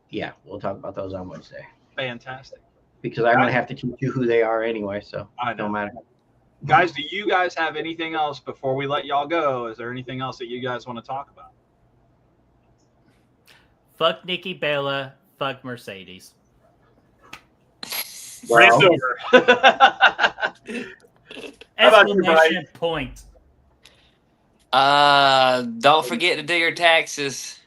Yeah, we'll talk about those on Wednesday. Fantastic. Because I'm gonna have to teach you who they are anyway, so it don't matter. Guys, do you guys have anything else before we let y'all go? Is there anything else that you guys want to talk about? Fuck Nikki Bella. Fuck Mercedes. Rant over. Exclamation point. Don't forget to do your taxes.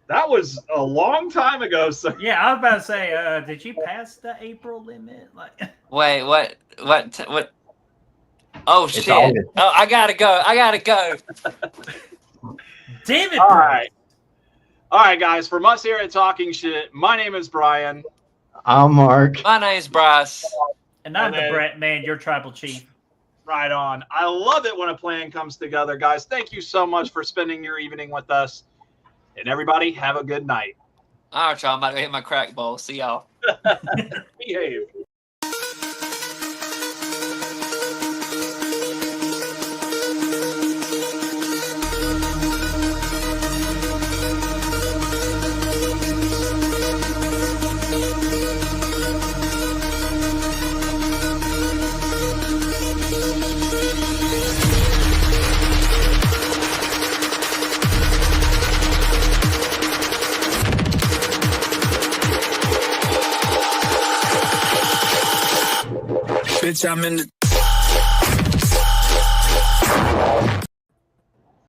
That was a long time ago, sir. Yeah, I was about to say, did you pass the April limit? Like, Wait, what? Oh, It's shit. August. Oh, I gotta go. damn it! All Bryce. All right, guys. From us here at Talking Shit, my name is Brian. I'm Mark. My name's Bryce. And I'm And then- the Brett man, your tribal chief. Right on. I love it when a plan comes together, guys. Thank you so much for spending your evening with us. And everybody, have a good night. All right, y'all. I'm about to hit my crack ball. See y'all. Behave. Bitch, I'm in the